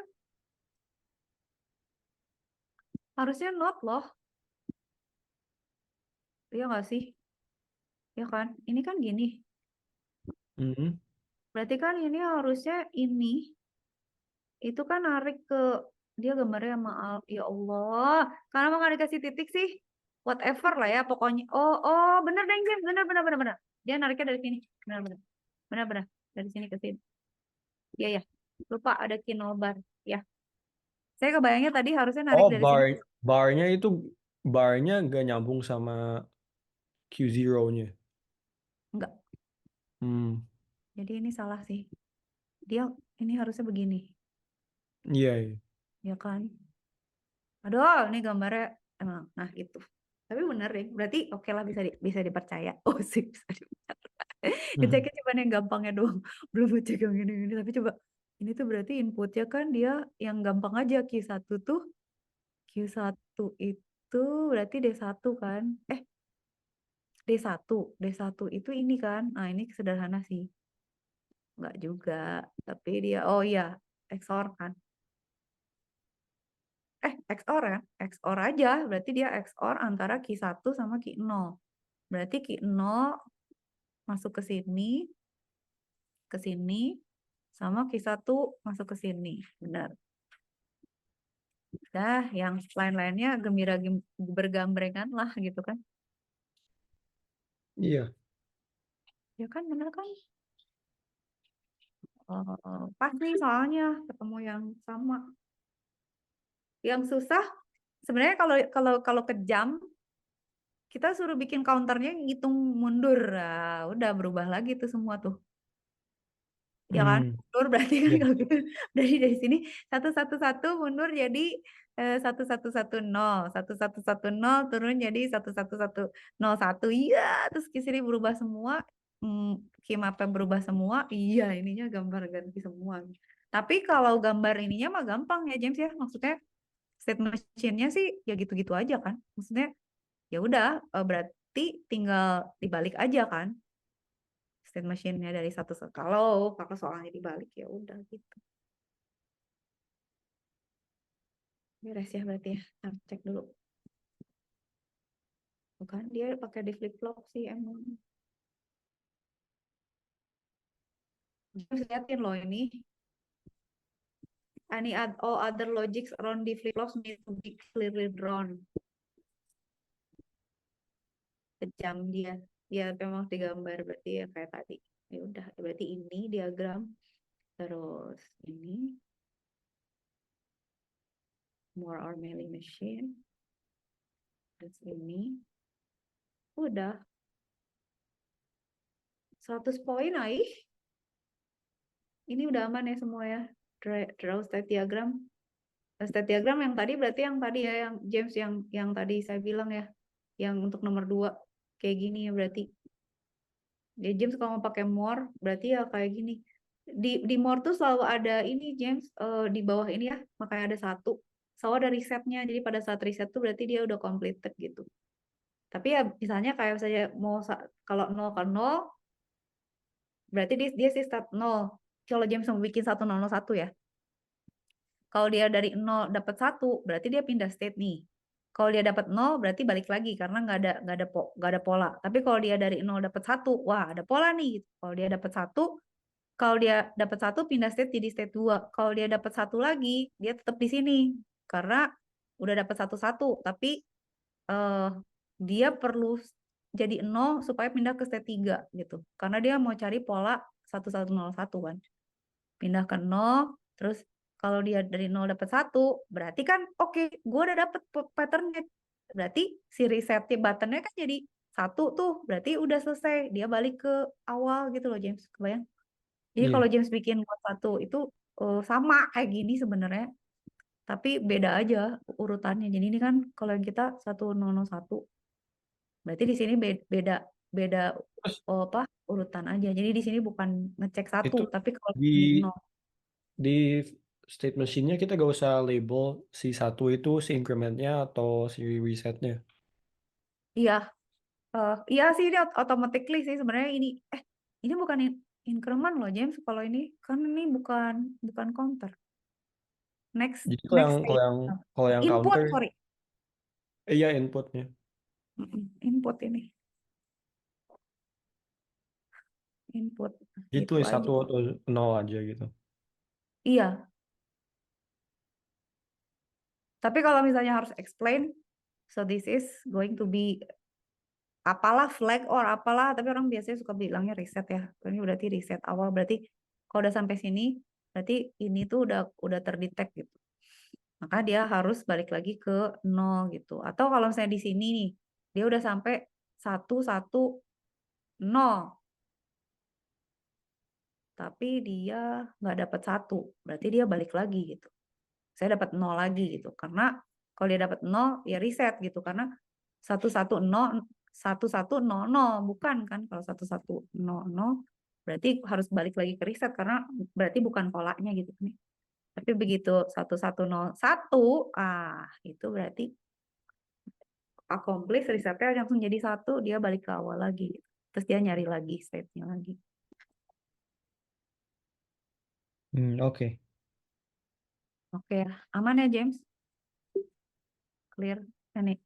not loh. Iya nggak sih? Ya kan? Ini kan gini. Mhm. Berarti kan ini harusnya ini. Itu kan narik ke, dia gambarnya maaf. Ya Allah. Karena mau nggak dikasih titik sih? Whatever lah ya pokoknya. Oh, bener deh, James. Bener. Dia nariknya dari sini. Bener. Dari sini ke sini. Iya. Lupa ada kinobar. Ya. Saya kebayangnya tadi harusnya narik Oh, dari sini. barnya nggak nyambung sama Q0-nya. Enggak. Hmm, Jadi ini salah sih. Dia ini harusnya begini. iya. Ya kan? Aduh, ini gambarnya emang. Nah, itu. Tapi bener deh. Berarti oke lah bisa dipercaya. Oh, sih bisa dipercaya. Mhm. Ngeceknya cuma yang gampangnya doang. Belum ngecek yang ini. Tapi coba. Ini tuh berarti inputnya kan dia yang gampang aja. Q1 tuh. Q1 itu berarti D1 kan. D1. D1 itu ini kan. Nah, ini sederhana sih. Enggak juga. Tapi dia, oh iya. XOR kan. XOR ya. XOR aja. Berarti dia XOR antara Q1 sama Q0. Berarti Q0 masuk ke sini, sama Q1 masuk ke sini. Benar. Dah, yang lain-lainnya bergambrengan lah gitu kan. Iya. Ya kan, benar kan? Pas nih soalnya ketemu yang sama. Yang susah sebenarnya kalau kejam kita suruh bikin counternya ngitung mundur. Nah, udah berubah lagi tuh semua tuh. Ya kan? Hmm, Mundur berarti kan iya. kalau gitu dari sini 111 mundur jadi 1110 turun jadi 1101. Iya, terus ke sini berubah semua. Key-mapnya berubah semua. Iya, ininya gambar ganti semua. Tapi kalau gambar ininya mah gampang ya James ya. Maksudnya state machine-nya sih ya gitu-gitu aja kan. Maksudnya ya udah berarti tinggal dibalik aja kan state machine-nya dari kalau soalnya dibalik ya udah gitu. Beres ya berarti ya. Nah, cek dulu. Bukan dia pakai di flip flop sih emang. Harus liatin loh ini. All other logics around the flip flops need to be clearly drawn. Kejam dia. Ya memang digambar berarti ya kayak tadi. Ya udah berarti ini diagram terus ini more or mailing machine. Terus ini udah 100 poin Aih. Ini udah aman ya semua ya. draw state diagram. State diagram yang tadi berarti yang tadi ya, yang James yang tadi saya bilang ya, yang untuk nomor 2 kayak gini ya berarti. Dia James kalau mau pakai more berarti ya kayak gini. Di more tuh selalu ada ini James, di bawah ini ya, makanya ada 1. Selalu ada resetnya. Jadi pada saat reset tuh berarti dia udah completed gitu. Tapi ya misalnya kayak saya mau kalau 0 ke 0 berarti dia sih start 0. Kalau James mau bikin 1001 ya. Kalau dia dari 0 dapat 1, berarti dia pindah state nih. Kalau dia dapat 0, berarti balik lagi karena nggak ada pola. Tapi kalau dia dari 0 dapat 1, wah ada pola nih. Kalau dia dapat 1, kalau dia dapat 1 pindah state jadi state 2. Kalau dia dapat 1 lagi, dia tetap di sini karena udah dapat 1-1, tapi eh, dia perlu jadi 0 supaya pindah ke state 3 gitu. Karena dia mau cari pola 1101 kan. Pindah ke 0, terus kalau dia dari 0 dapat 1, berarti kan oke, gue udah dapet patternnya. Berarti si reset buttonnya kan jadi 1 tuh, berarti udah selesai. Dia balik ke awal gitu loh James, kebayang? Jadi kalau Iya. James bikin buat 1 itu sama kayak gini sebenarnya, tapi beda aja urutannya. Jadi ini kan kalau yang kita 1001, berarti di sini beda beda Terus apa urutan aja. Jadi di sini bukan ngecek 1, itu tapi kalau di ini 0. di state machine-nya kita gak usah label si 1 itu si increment-nya atau si reset-nya. Iya, iya sih ini automatically sih sebenarnya ini bukan increment loh James, kalau ini kan ini bukan counter. Next Jadi next state. kalau yang Input, counter, sorry. iya inputnya. Input ini. Input Gitu gitu 1 aja. atau 0 aja gitu. Iya, tapi kalau misalnya harus explain, so this is going to be apalah flag or apalah, tapi orang biasanya suka bilangnya reset ya. Ini berarti reset awal, berarti kalau udah sampai sini berarti ini tuh udah terdetek gitu. Maka dia harus balik lagi ke 0 gitu. Atau kalau misalnya di sini nih, dia udah sampai 110, tapi dia nggak dapat 1, berarti dia balik lagi gitu. Saya dapat 0 lagi gitu. Karena kalau dia dapat 0 ya reset gitu, karena 110 bukan kan, kalau 1100 berarti harus balik lagi ke reset karena berarti bukan polanya gitu kan. Tapi begitu 1101, itu berarti accomplish, resetnya langsung jadi 1, dia balik ke awal lagi. Terus dia nyari lagi state-nya lagi. Oke. Oke, aman ya James? Clear? Ini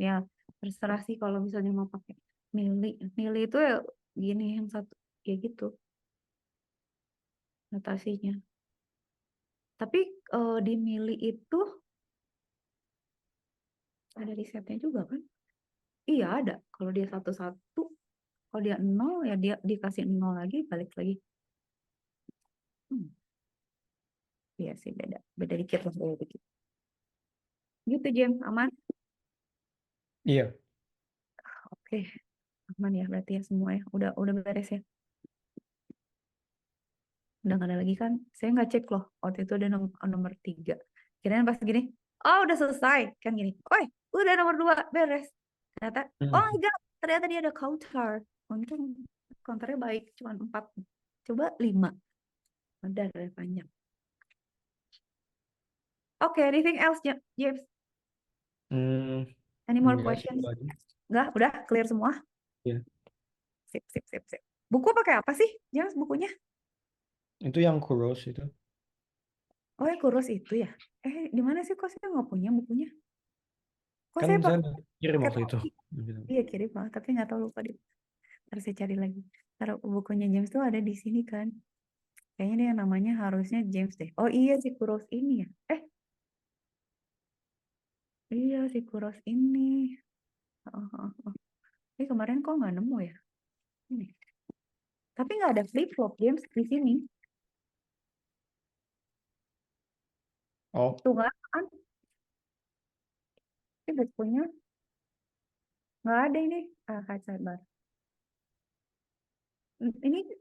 ya terserah sih kalau misalnya mau pakai mili. Mili itu ya gini yang satu, ya gitu notasinya. Tapi di mili itu ada risetnya juga kan? Iya ada. Kalau dia 1-1, kalau dia 0 ya dia dikasih 0 lagi, balik lagi. Iya sih beda. Beda dikit lah, beda dikit. Gitu James, aman? Iya. Oke, aman ya berarti ya semua ya. Udah beres ya. Udah nggak ada lagi kan? Saya nggak cek loh. Waktu itu ada nomor 3. Kirain pas gini, oh udah selesai. Kan gini, oi udah nomor 2, beres. Ternyata, oh Hmm. enggak, ternyata dia ada counter. Untung counternya baik, cuma 4. Coba 5. Udah banyak. Oke, anything else, James? Hmm, Any more enggak sih questions? itu aja. Enggak, udah clear semua? Iya. Sip, sip, sip, sip. Buku pakai apa sih, James, bukunya? Itu yang Kuros itu. Oh, ya Kuros itu ya? Di mana sih? Kok saya nggak punya bukunya? Kok Kan saya saya kirim pakai waktu itu. topi? Iya, kirim banget, tapi nggak tahu, lupa di. Harus saya cari lagi. Taruh bukunya James tuh ada di sini kan. Kayaknya dia namanya harusnya James deh. Oh iya, si Kuros ini ya. Iya, si Kuros ini. Oh, oh, oh. Ini kemarin kok nggak nemu ya? Ini. Tapi nggak ada flip flop James di sini. Oh, Tuh nggak kan? Ini bukunya nggak ada ini. Sabar.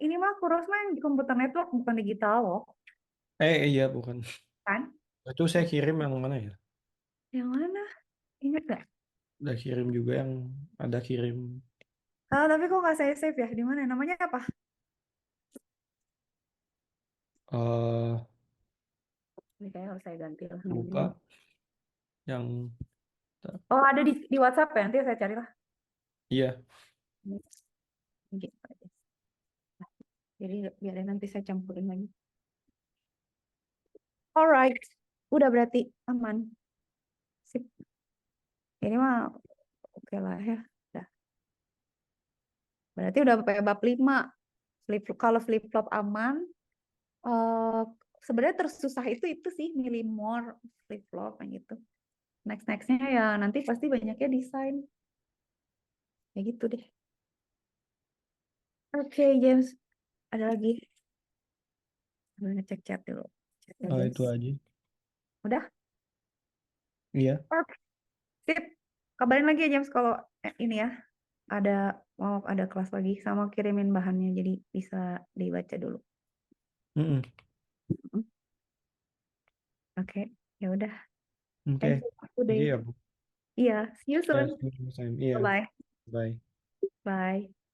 Ini mah Kuros mah yang di komputer network, bukan digital loh. Iya bukan. kan? Itu saya kirim yang mana ya? Yang mana? Ingat nggak? Udah kirim juga yang ada kirim. Ah, tapi kok nggak saya save ya? Di mana? Namanya apa? eh Ini kayaknya harus saya ganti lah. lupa yang Oh, ada di WhatsApp ya? Nanti saya carilah. iya. Ini gitu aja. Jadi biar nanti saya campurin lagi. Alright, udah berarti aman. Sip. Ini mah oke lah ya. Udah. Berarti udah sampai bab 5. Kalau flip flop aman, eh sebenarnya tersusah itu sih milih more flip flop yang gitu. Nextnya ya nanti pasti banyaknya desain. Ya gitu deh. Oke, James. Ada lagi. Gue ngecek chat dulu. Chatnya James. Itu aja. Udah? Iya. Oke. Sip. Kabarin lagi ya James kalau ini ya. Mau ada kelas lagi sama kirimin bahannya jadi bisa dibaca dulu. Mm-mm. Mm. Oke, ya udah. Oke. Thank you Jadi today. ya Bu. Iya, see you Ya, soon. see you next time. Iya. Bye-bye. Bye. Bye.